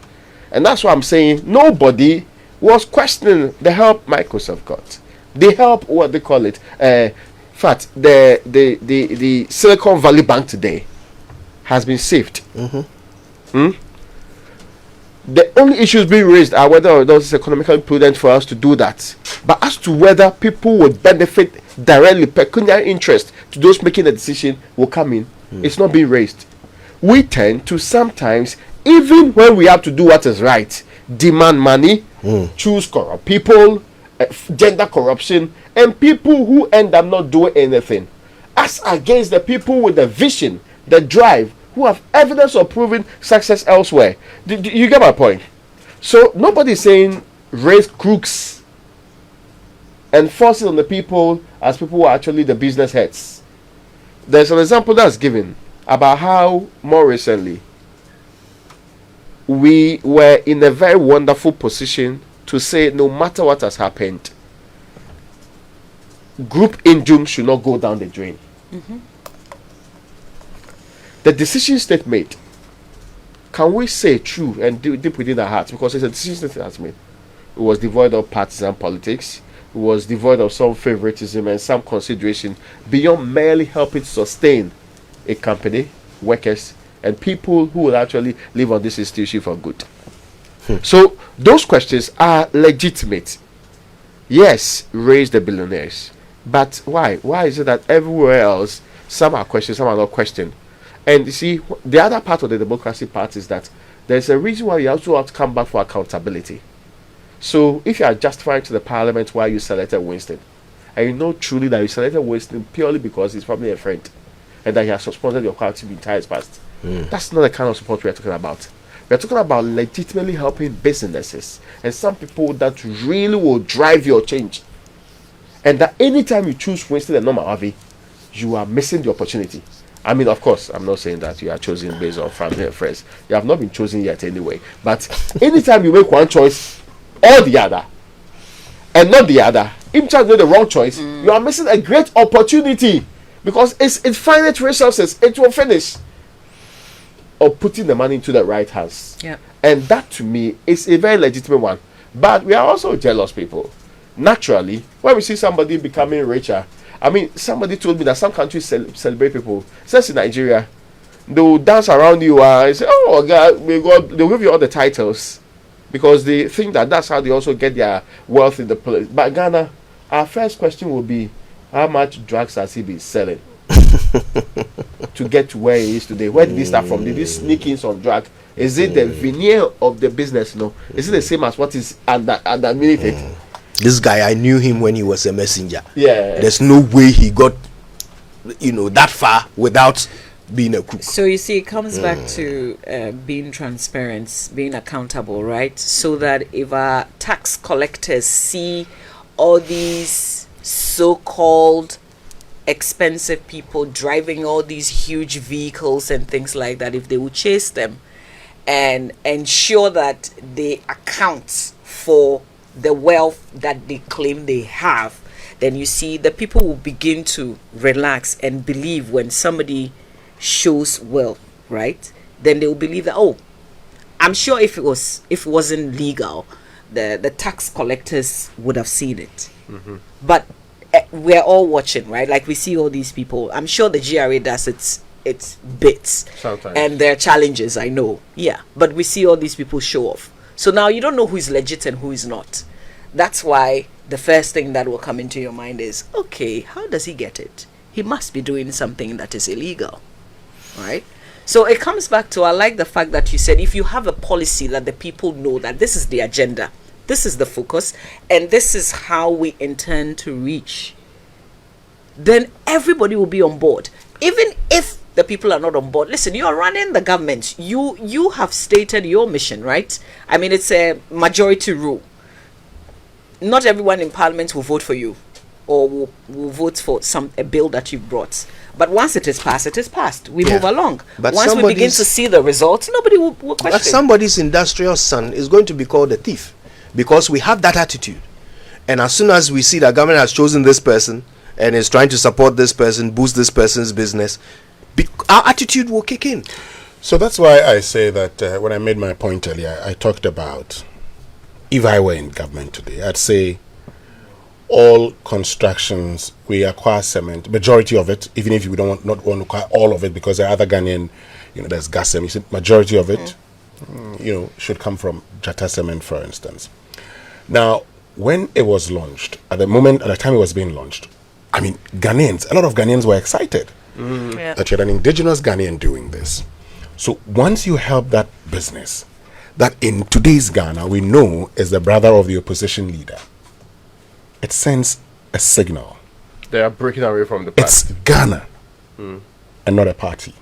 And that's why I'm saying nobody was questioning the help Microsoft got. The help, what they call it, in fact, the Silicon Valley Bank today has been saved. The only issues being raised are whether or not it's economically prudent for us to do that. But as to whether people would benefit directly, pecuniary interest to those making the decision will come in, it's not being raised. We tend to sometimes, even when we have to do what is right, demand money, choose corrupt people, gender corruption, and people who end up not doing anything, as against the people with the vision, the drive, who have evidence of proving success elsewhere. Do you get my point? So nobody is saying raise crooks and force it on the people as people who are actually the business heads. There's an example that's given about how more recently we were in a very wonderful position to say no matter what has happened, Group Injun should not go down the drain. The decision state made, can we say true and deep within our hearts, because it's a decision state has made, it was devoid of partisan politics, it was devoid of some favoritism and some consideration beyond merely helping sustain a company, workers, and people who will actually live on this institution for good. So those questions are legitimate. Yes, raise the billionaires, but why? Why is it that everywhere else Some are questioned, some are not questioned. And you see, the other part of the democracy part is that there's a reason why you also have to come back for accountability. So if you are justifying to the parliament why you selected Winston, and you know truly that you selected Winston purely because he's probably a friend, and that he has sponsored your party in times past, that's not the kind of support we are talking about. We are talking about legitimately helping businesses and some people that really will drive your change. And that anytime you choose Winston and Norma Harvey, you are missing the opportunity. I mean, of course, I'm not saying that you are chosen based on family and friends. You have not been chosen yet anyway. But anytime you make one choice or the other, and not the other, even if you make the wrong choice, you are missing a great opportunity, because it's finite resources. It will finish. Or putting the money into the right hands. Yeah. And that to me is a very legitimate one. But we are also jealous people. Naturally, when we see somebody becoming richer, I mean, somebody told me that some countries celebrate people. Says in Nigeria, they will dance around you and say, "Oh God, they'll give you all the titles," because they think that that's how they also get their wealth in the place. But Ghana, our first question will be, how much drugs has he been selling to get to where he is today? Where did he start from? Did he sneak in some drug? Is it the veneer of the business? No. Is it the same as what is underneath it? This guy, I knew him when he was a messenger. Yeah. There's no way he got, that far without being a crook. So you see, it comes back to being transparent, being accountable, right? So that if our tax collectors see all these so-called expensive people driving all these huge vehicles and things like that, if they will chase them and ensure that they account for the wealth that they claim they have, then you see the people will begin to relax and believe when somebody shows wealth, right? Then they will believe that, oh, I'm sure if it wasn't legal, the tax collectors would have seen it. But we're all watching, right? Like, we see all these people. I'm sure the GRA does its bits Sometimes. and there are challenges, I know, yeah, but we see all these people show off. So now you don't know who is legit and who is not. That's why the first thing that will come into your mind is, okay, how does he get it? He must be doing something that is illegal, right? So it comes back to, I like the fact that you said, if you have a policy that the people know that this is the agenda, this is the focus, and this is how we intend to reach, then everybody will be on board. Even if the people are not on board, listen, you are running the government. You have stated your mission, right? I mean, it's a majority rule. Not everyone in parliament will vote for you, or will vote for a bill that you brought. But once it is passed, it is passed. We move along. But once we begin to see the results, nobody will question. But somebody's industrial son is going to be called a thief, because we have that attitude. And as soon as we see that government has chosen this person and is trying to support this person, boost this person's business, our attitude will kick in. So that's why I say that when I made my point earlier, I talked about, if I were in government today, I'd say all constructions, we acquire cement, majority of it, even if you not want to acquire all of it, because there are other Ghanaian, there's gas cement, majority of it, should come from Jata Cement, for instance. Now, when it was launched, at the time it was being launched, I mean, a lot of Ghanaians were excited that you're an indigenous Ghanaian doing this. So once you help that business, that in today's Ghana we know is the brother of the opposition leader, it sends a signal. They are breaking away from the past. It's Ghana and not a party.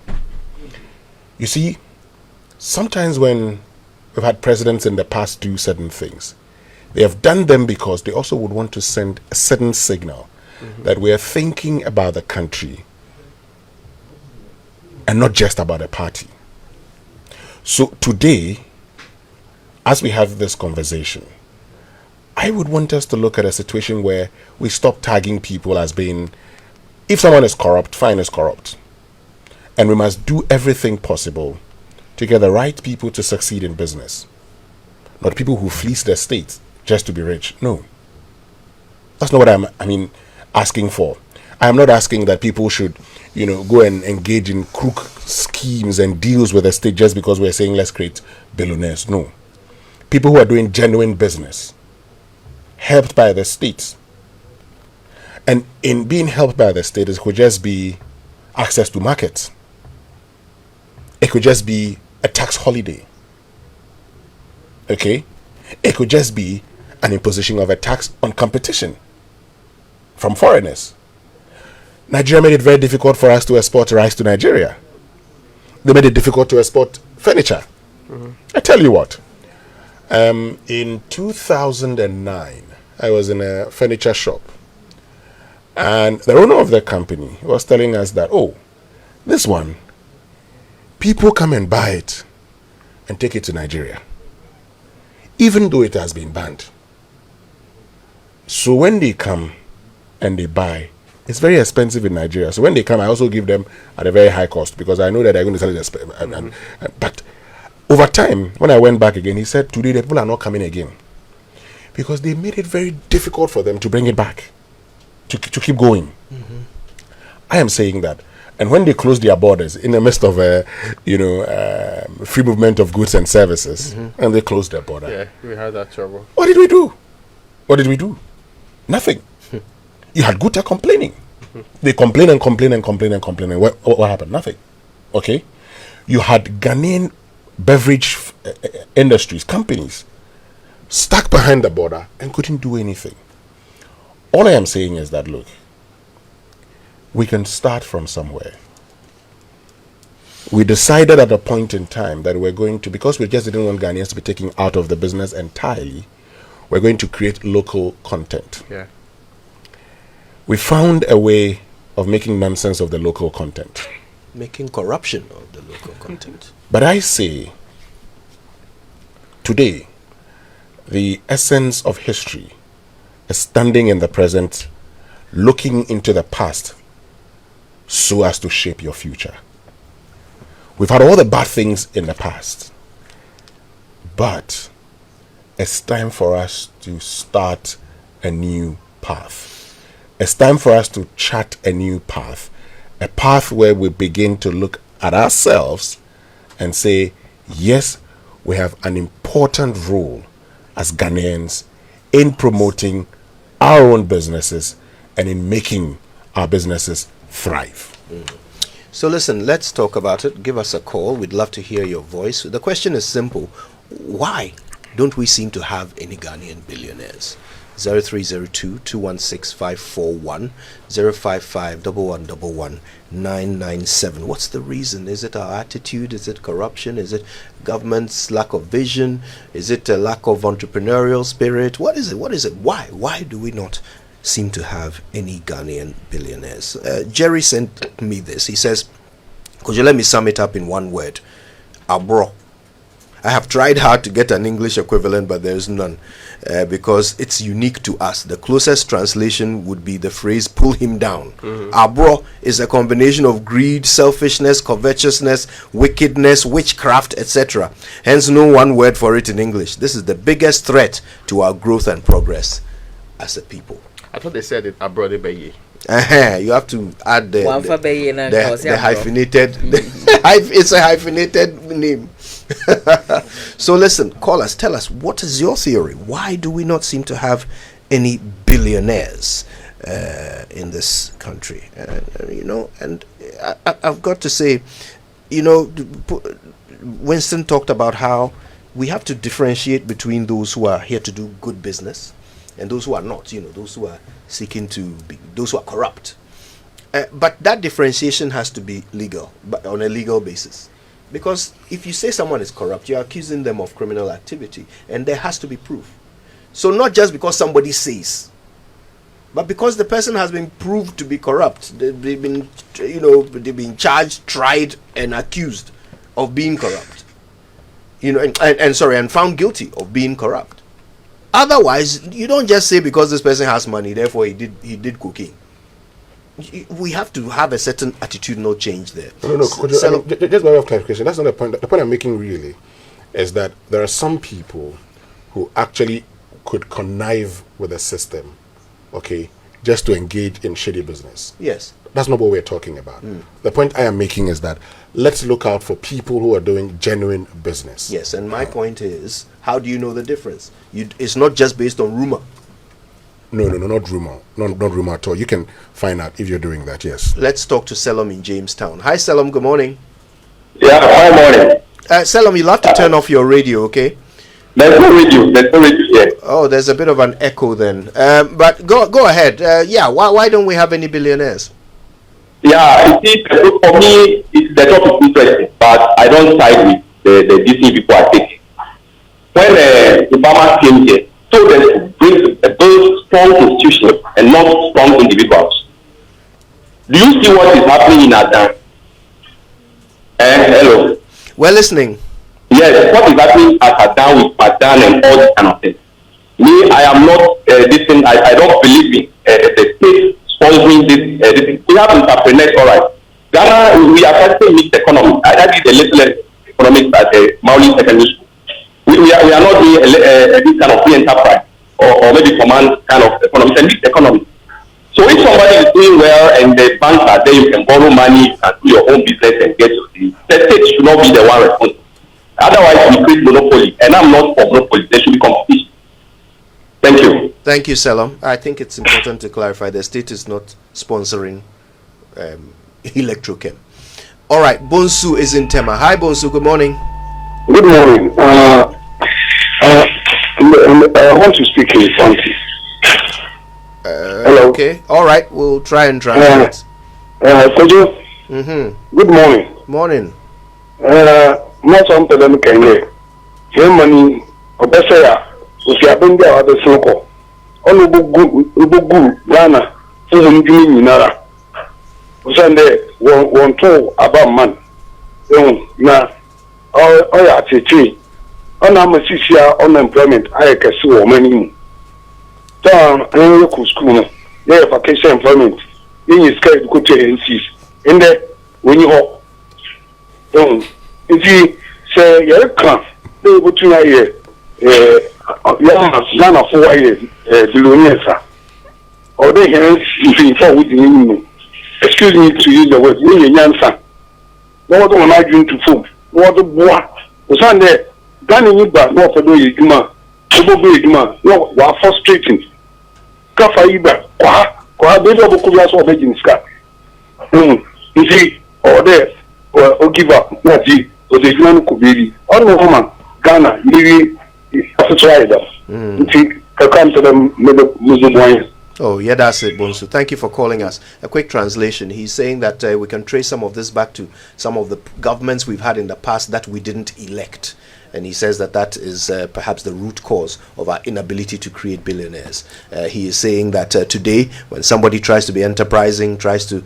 You see, sometimes when we've had presidents in the past do certain things, they have done them because they also would want to send a certain signal that we are thinking about the country and not just about a party. So today, as we have this conversation, I would want us to look at a situation where we stop tagging people as being, if someone is corrupt, fine, is corrupt. And we must do everything possible to get the right people to succeed in business. Not people who fleece the state just to be rich. No. That's not what I'm asking for. I am not asking that people should, go and engage in crook schemes and deals with the state just because we're saying let's create billionaires. No. People who are doing genuine business, helped by the state. And in being helped by the state, it could just be access to markets. It could just be a tax holiday. Okay? It could just be an imposition of a tax on competition from foreigners. Nigeria made it very difficult for us to export rice to Nigeria. They made it difficult to export furniture. I tell you what, in 2009, I was in a furniture shop, and the owner of the company was telling us that, oh, this one, people come and buy it and take it to Nigeria, even though it has been banned. So when they come and they buy, it's very expensive in Nigeria. So when they come, I also give them at a very high cost because I know that they're going to sell it. But over time, when I went back again, he said, today the people are not coming again because they made it very difficult for them to bring it back, to keep going. I am saying that. And when they closed their borders in the midst of free movement of goods and services, and they closed their border. Yeah, we had that trouble. What did we do? What did we do? Nothing. You had Guta complaining. They complain and complain and complain and complain. And what happened? Nothing. Okay? You had Ghanaian beverage industries, companies, stuck behind the border and couldn't do anything. All I am saying is that, look, we can start from somewhere. We decided at a point in time that we're going to, because we just didn't want Ghanaians to be taken out of the business entirely, we're going to create local content. Yeah. We found a way of making nonsense of the local content. Making corruption of the local content. But I say, today, the essence of history is standing in the present, looking into the past, so as to shape your future. We've had all the bad things in the past, but it's time for us to start a new path. It's time for us to chart a new path, a path where we begin to look at ourselves and say, yes, we have an important role as Ghanaians in promoting our own businesses and in making our businesses thrive. So listen, let's talk about it. Give us a call. We'd love to hear your voice. The question is simple. Why don't we seem to have any Ghanaian billionaires? 0302-216-541, 055-1111-997. What's the reason? Is it our attitude? Is it corruption? Is it government's lack of vision? Is it a lack of entrepreneurial spirit? What is it? What is it? Why? Why do we not seem to have any Ghanaian billionaires? Jerry sent me this. He says, could you let me sum it up in one word? Abro. I have tried hard to get an English equivalent, but there is none because it's unique to us. The closest translation would be the phrase pull him down. Abro is a combination of greed, selfishness, covetousness, wickedness, witchcraft, etc. Hence no one word for it in English. This is the biggest threat to our growth and progress as a people. I thought they said it abroad. You have to add the hyphenated. It's a hyphenated name. So listen, call us, tell us, what is your theory? Why do we not seem to have any billionaires in this country? And I've got to say, Winston talked about how we have to differentiate between those who are here to do good business and those who are not, those who are seeking to be, those who are corrupt. But that differentiation has to be legal, but on a legal basis. Because if you say someone is corrupt, you're accusing them of criminal activity, and there has to be proof. So not just because somebody says, but because the person has been proved to be corrupt. They've been charged, tried, and accused of being corrupt. And found guilty of being corrupt. Otherwise, you don't just say because this person has money, therefore he did cocaine. We have to have a certain attitudinal change there. No. Just by way of clarification, that's not the point. The point I'm making really is that there are some people who actually could connive with the system, okay, just to engage in shady business. Yes. That's not what we're talking about. The point I am making is that let's look out for people who are doing genuine business. Yes, and my point is, how do you know the difference? It's not just based on rumor. No, not rumor. Not rumor at all. You can find out if you're doing that, yes. Let's talk to Selom in Jamestown. Hi, Selom. Good morning. Yeah, hi, morning. Selom, you'll have to turn off your radio, okay? There's no radio here. Oh, there's a bit of an echo then. But go ahead. Why don't we have any billionaires? Yeah, you see, for me, the topic is interesting, but I don't side with the DC people are taking. When Obama came here, so they build strong institutions and not strong individuals. Do you see what is happening in Adan? Hello. We're listening. Yes, what is happening at Adan with Adan and all this kind of thing. Me, I am not this thing. I don't believe in the state sponsoring this. We have entrepreneurs, all right. Ghana, we are practicing mixed economy. I did a little economics at the Mauli Secondary School. We are not doing this kind of free enterprise or maybe command kind of economy. It's a mixed economy. So if somebody is doing well and the banks are there, you can borrow money and do your own business and get your things. The state should not be the one responsible. Otherwise, we create monopoly, and I'm not for monopoly. There should be competition. Thank you. Thank you, Selom. I think it's important to clarify the state is not sponsoring Electrochem. All right, Bonsu is in Tema. Hi, Bonsu. Good morning. Good morning. I want to speak in Fanti. Hello. Okay. All right. We'll try and translate. Kojo. Good morning. Morning. Most of them can hear. Your money, Obesaya, if you have been there at the Soko. All Ubugu, Ghana, so the Indian Nara. Sunday, one two about man. Now, all at a tree. On a 6-year unemployment, I can see woman. Down and local school, they vacation employment. Then you scared to go to NCs. In there, when you hop. If you say, you can't, they go to a year. Yana 4 years, billionaires. Or they can see for with you. Excuse me to use the word, you answer. No one will argue to food. No one will Sunday. Ghana need back, no for doing Juma. No, we are frustrating. Kafa Iba, baby of Kulas or Beijing Sky. You see, or there, or give up, not the, or the human could be. All the woman, Ghana, you have to try them. You see, come to them, Muslim wines. Oh, yeah, that's it, Bonsu. Thank you for calling us. A quick translation. He's saying that we can trace some of this back to some of the governments we've had in the past that we didn't elect. And he says that that is perhaps the root cause of our inability to create billionaires. He is saying that today, when somebody tries to be enterprising, tries to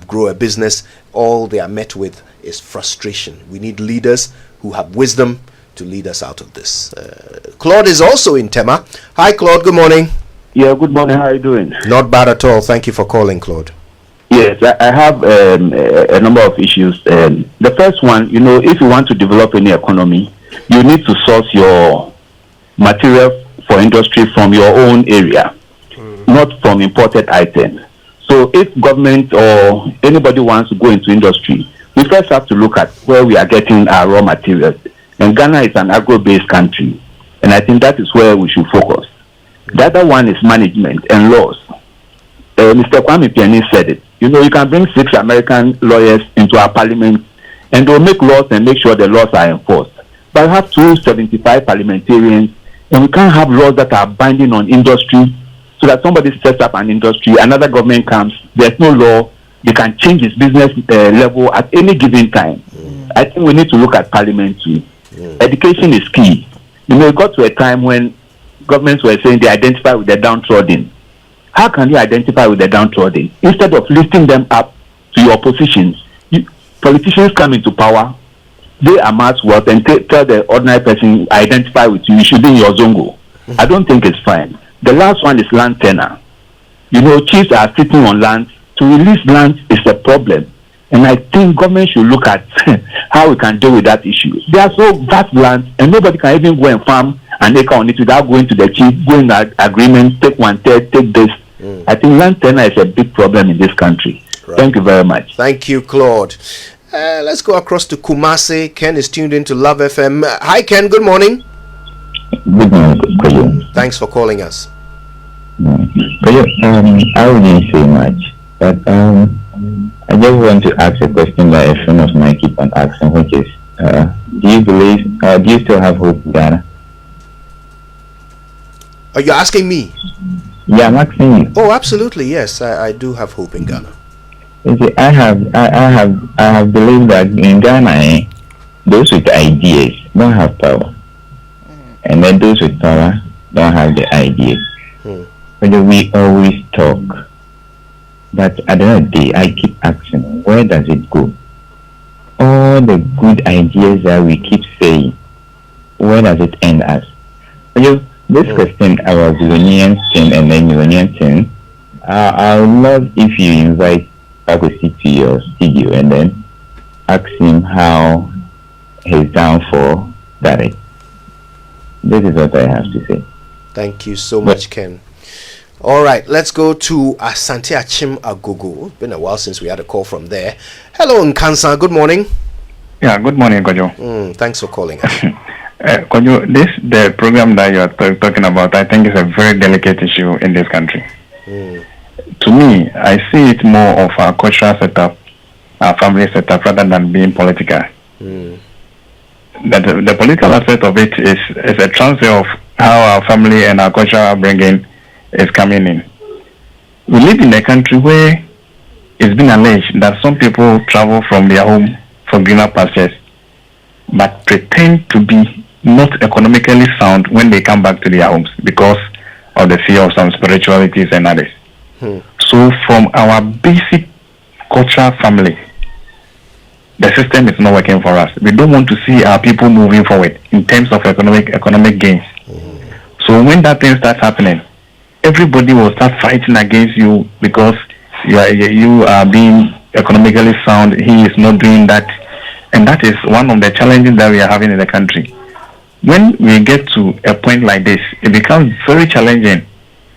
grow a business, all they are met with is frustration. We need leaders who have wisdom to lead us out of this. Claude is also in Tema. Hi, Claude. Good morning. Yeah, good morning. How are you doing? Not bad at all. Thank you for calling, Claude. Yes, I have a number of issues. The first one, if you want to develop any economy, you need to source your material for industry from your own area, not from imported items. So if government or anybody wants to go into industry, we first have to look at where we are getting our raw materials. And Ghana is an agro-based country, and I think that is where we should focus. The other one is management and laws. Mr. Kwame Piani said it. You can bring 6 American lawyers into our parliament and they'll make laws and make sure the laws are enforced. But we have 275 parliamentarians and we can't have laws that are binding on industry so that somebody sets up an industry, another government comes, there's no law, they can change its business level at any given time. I think we need to look at parliament too. Education is key. It got to a time when governments were saying they identify with the downtrodden. How can you identify with the downtrodden? Instead of lifting them up to your positions, politicians come into power, they amass wealth and tell the ordinary person, identify with you, you should be in your zongo. I don't think it's fine. The last one is land tenure. Chiefs are sitting on land. To release land is a problem. And I think government should look at how we can deal with that issue. There are so vast lands and nobody can even go and farm an acre on it without going to the chief, going at agreement, take 1/3, take this. I think land tenure is a big problem in this country. Right. Thank you very much. Thank you, Claude. Let's go across to Kumasi. Ken is tuned into Love FM. Hi, Ken. Good morning. Good morning. Thanks for calling us. I wouldn't say much, but I just want to ask a question that a friend of mine keep on asking, which is, do you still have hope in Ghana? Are you asking me? Yeah, I'm asking you. Oh, absolutely, yes. I do have hope in Ghana. You see, I have believed that in Ghana, those with ideas don't have power, and then those with power don't have the ideas. But we always talk, but at the end of the day, I keep asking, where does it go? All the good ideas that we keep saying, where does it end us? This question about Billionaire thing and then Millionaire thing, I would love if you invite Akosi to your studio and then ask him how his downfall started. This is what I have to say. Thank you so much, Ken. All right, let's go to Asante Achim Agogo. It's been a while since we had a call from there. Hello, Nkansa. Good morning. Yeah, good morning, Kojo. Thanks for calling. Kojo, the program that you are talking about, I think is a very delicate issue in this country. To me, I see it more of a cultural setup, a family setup, rather than being political. That the political aspect of it is a transfer of how our family and our cultural upbringing is coming in. We live in a country where it's been alleged that some people travel from their home for greener pastures, but pretend to be not economically sound when they come back to their homes because of the fear of some spiritualities and others. So from our basic cultural family, the system is not working for us. We don't want to see our people moving forward in terms of economic gains. So when that thing starts happening, everybody will start fighting against you because you are being economically sound. He is not doing that. And that is one of the challenges that we are having in the country. When we get to a point like this, it becomes very challenging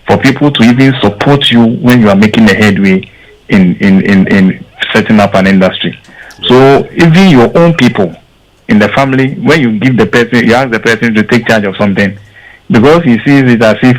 for people to even support you when you are making a headway in setting up an industry. So even your own people in the family, when you ask the person to take charge of something, because he sees it as if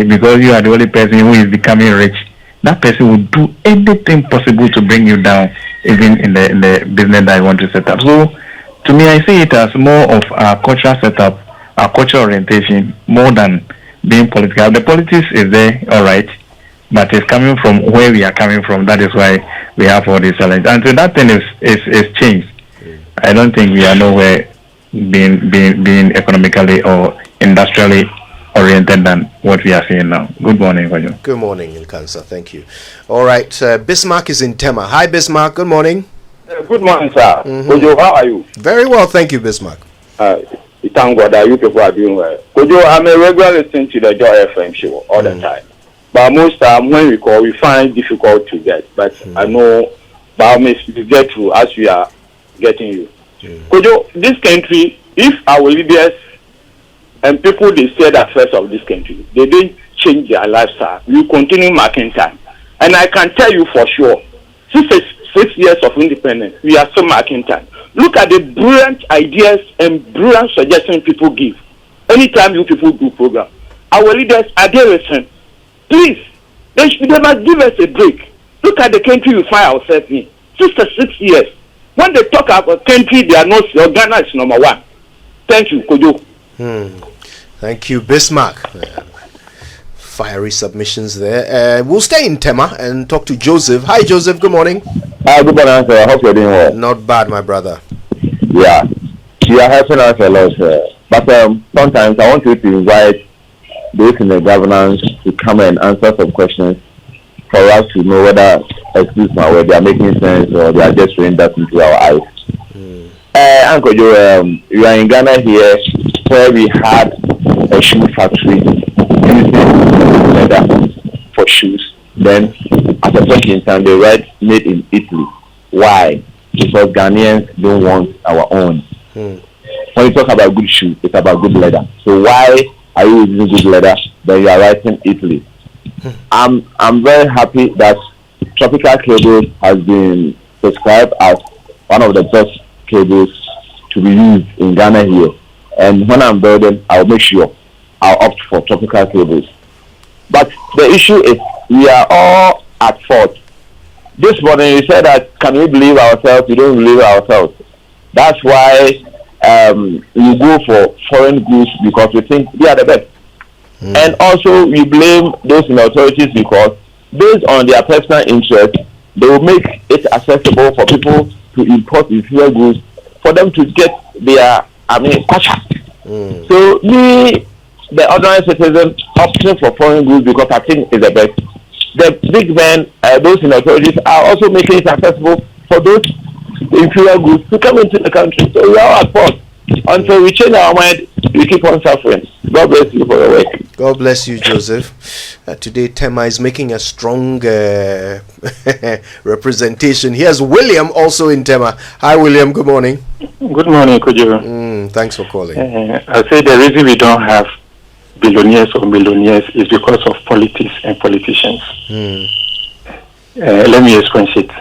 because you are the only person who is becoming rich, that person will do anything possible to bring you down, even in the business that you want to set up. So to me, I see it as more of a cultural setup, a cultural orientation, more than being political. The politics is there, all right, but it's coming from where we are coming from. That is why we have all these challenges. Until that thing is changed, I don't think we are nowhere being economically or industrially oriented than what we are seeing now. Good morning, Vajo. Good morning, Nkansa. Thank you. All right, Bismarck is in Tema. Hi, Bismarck. Good morning. Good morning, sir. Kojo, how are you? Very well, thank you, Bismarck. Thank God that you people are doing well. Kojo, I'm a regular listener to the Joy FM show all the time. But most time when we call, we find it difficult to get. But I know, but we get through as we are getting you. Kojo, this country, if our leaders and people they say that first of this country, they didn't change their lifestyle, we continue marking time. And I can tell you for sure, since 6 years of independence, we are still marking time. Look at the brilliant ideas and brilliant suggestions people give. Anytime you people do program, our leaders are there listening. Please, they must give us a break. Look at the country we find ourselves in. 6 years. When they talk about country, they are not sure. Ghana is number one. Thank you, Kojo. Thank you, Bismarck. Fiery submissions there. We'll stay in Tema and talk to Joseph. Hi, Joseph. Good morning. Hi, good morning, sir. I hope you're doing well. Not bad, my brother. Yeah, you are helping us a lot, sir. But sometimes I want you to invite those in the governance to come and answer some questions for us to know whether, excuse my word, they are making sense or they are just throwing that into our eyes. Uncle Joe, you are in Ghana here, where we had a shoe factory using leather for shoes. Then, at a point in time, they write made in Italy. Why? Because Ghanaians don't want our own. When you talk about good shoes, it's about good leather. So why are you using good leather? Then you are writing Italy. I'm very happy that Tropical Cables has been prescribed as one of the best cables to be used in Ghana here. And when I'm building, I'll make sure I'll opt for Tropical Cables. But the issue is we are all at fault. This morning you said that can we believe ourselves? We don't believe ourselves. That's why we go for foreign goods because we think they are the best. And also we blame those in authorities because based on their personal interest, they will make it accessible for people to import inferior goods for them to get their, kwacha. So me, the ordinary citizen, opting for foreign goods because I think is the best. The big men, those in authorities, are also making it accessible for those inferior goods to come into the country. So we are at fault. Until we change our mind, we keep on suffering. God bless you for your work. God bless you, Joseph. Today, Tema is making a strong representation. Here's William, also in Tema. Hi, William. Good morning. Good morning, Kojo. Thanks for calling. I say the reason we don't have billionaires or millionaires is because of politics and politicians. Let me explain it.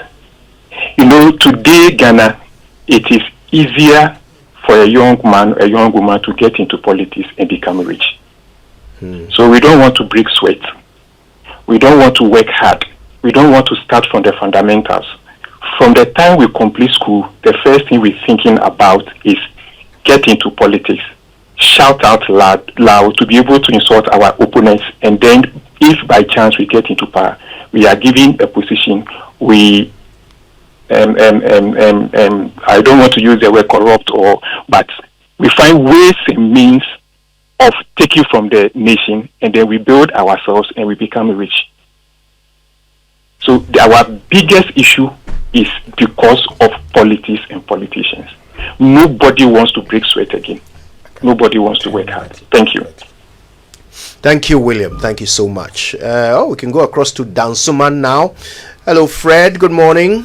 You know, today, Ghana, it is easier for a young man, a young woman to get into politics and become rich. So we don't want to break sweat. We don't want to work hard. We don't want to start from the fundamentals. From the time we complete school, the first thing we're thinking about is get into politics, shout out loud to be able to insult our opponents, and then if by chance we get into power, we are given a position, we I don't want to use the word corrupt, but we find ways and means of taking from the nation, and then we build ourselves and we become rich. So our biggest issue is because of politics and politicians. Nobody wants to break sweat again. Nobody wants to work hard. Thank you. Thank you, William. Thank you so much. We can go across to Dansuman now. Hello, Fred. Good morning.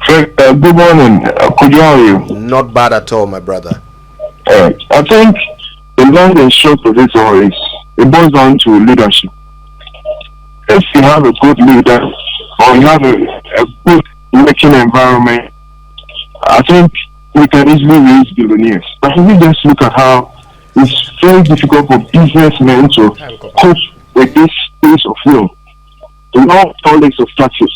Fred, good morning. How are you? Not bad at all, my brother. I think the long and short of it all is it boils down to leadership. If you have a good leader or you have a good working environment, I think we can easily raise billionaires. But if we just look at how it's very difficult for businessmen to cope with this pace of long toilets of taxes.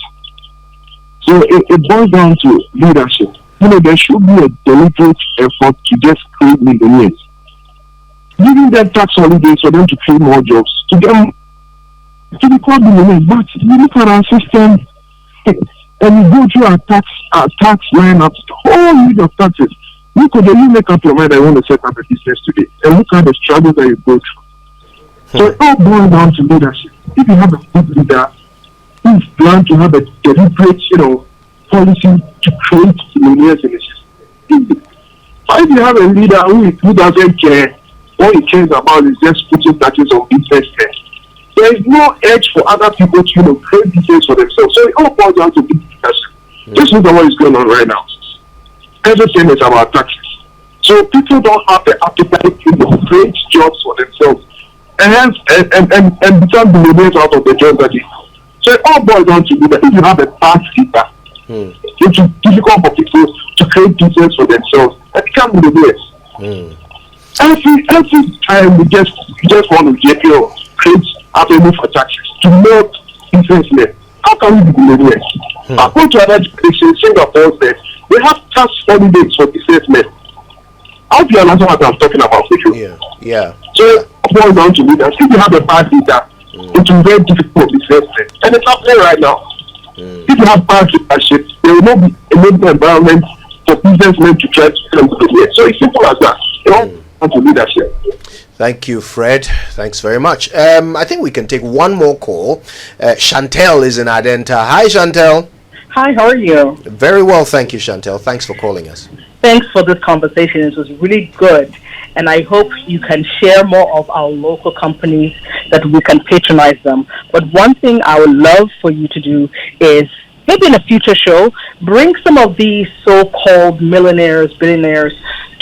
So it boils down to leadership. There should be a deliberate effort to just create millionaires. Giving them tax holidays for them to create more jobs, to them to become millionaires. But you look at our system and you go through our tax lineup, whole need of taxes. You could only make up your mind that you want to set up a business today. And look at the struggle that you go through. So it all boils down to leadership. If you have a good leader who plan to have a deliberate, policy to create millionaires in the system. But if you have a leader who doesn't care, all he cares about is just putting taxes on businessmen, there is no edge for other people to create business for themselves. So it all boils down to leadership. Just look at what is going on right now. Everything is about taxes. So people don't have the appetite to create jobs for themselves and become millionaires out of the job that they do. So it all boils down to that if you have a bad leader, it's difficult for people to create business for themselves and become millionaires. Every time we just want to create avenue for taxes to make businessmen. How can we be millionaires? According to another jurisdiction, Singapore said they have tax holidays for businessmen. How do you understand what I'm talking about? Yeah. So it boils down to leaders. If you have a bad leader, it will be very difficult for businessmen. And it's happening right now. If you have bad leadership, there will not be a good environment for businessmen to try to come to business. So it's simple as that. It all boils down to leadership. Thank you, Fred. Thanks very much. I think we can take one more call. Chantel is in Adenta. Hi, Chantel. Hi, how are you? Very well, thank you, Chantel. Thanks for calling us. Thanks for this conversation. It was really good. And I hope you can share more of our local companies that we can patronize them. But one thing I would love for you to do is maybe in a future show, bring some of these so-called millionaires, billionaires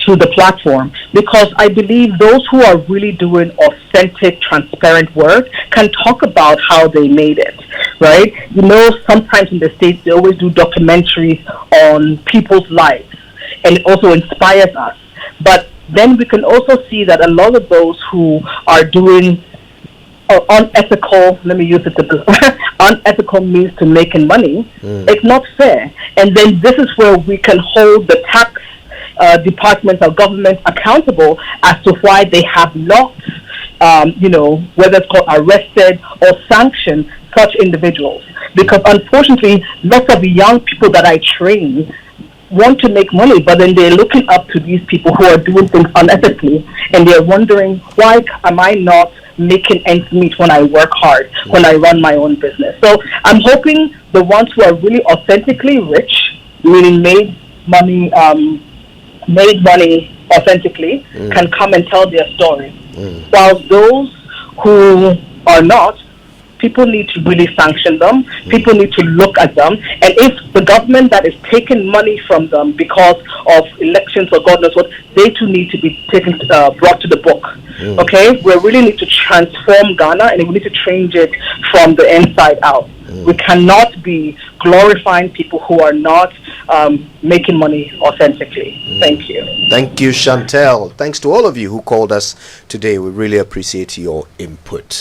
to the platform, because I believe those who are really doing authentic, transparent work can talk about how they made it, right? Sometimes in the States, they always do documentaries on people's lives, and it also inspires us. But then we can also see that a lot of those who are doing unethical, let me use it unethical means to making money, it's not fair. And then this is where we can hold the tax departments or government accountable as to why they have not, whether it's called arrested or sanctioned such individuals. Because unfortunately, lots of young people that I train want to make money, but then they're looking up to these people who are doing things unethically, and they're wondering, why am I not making ends meet when I work hard, when I run my own business? So I'm hoping the ones who are really authentically rich, meaning made money authentically, can come and tell their story. While those who are not, people need to really sanction them. People need to look at them. And if the government that is taking money from them because of elections or God knows what, they too need to be taken, brought to the book. Okay? We really need to transform Ghana, and we need to change it from the inside out. We cannot be glorifying people who are not making money authentically. Thank you. Thank you, Chantel. Thanks to all of you who called us today. We really appreciate your input.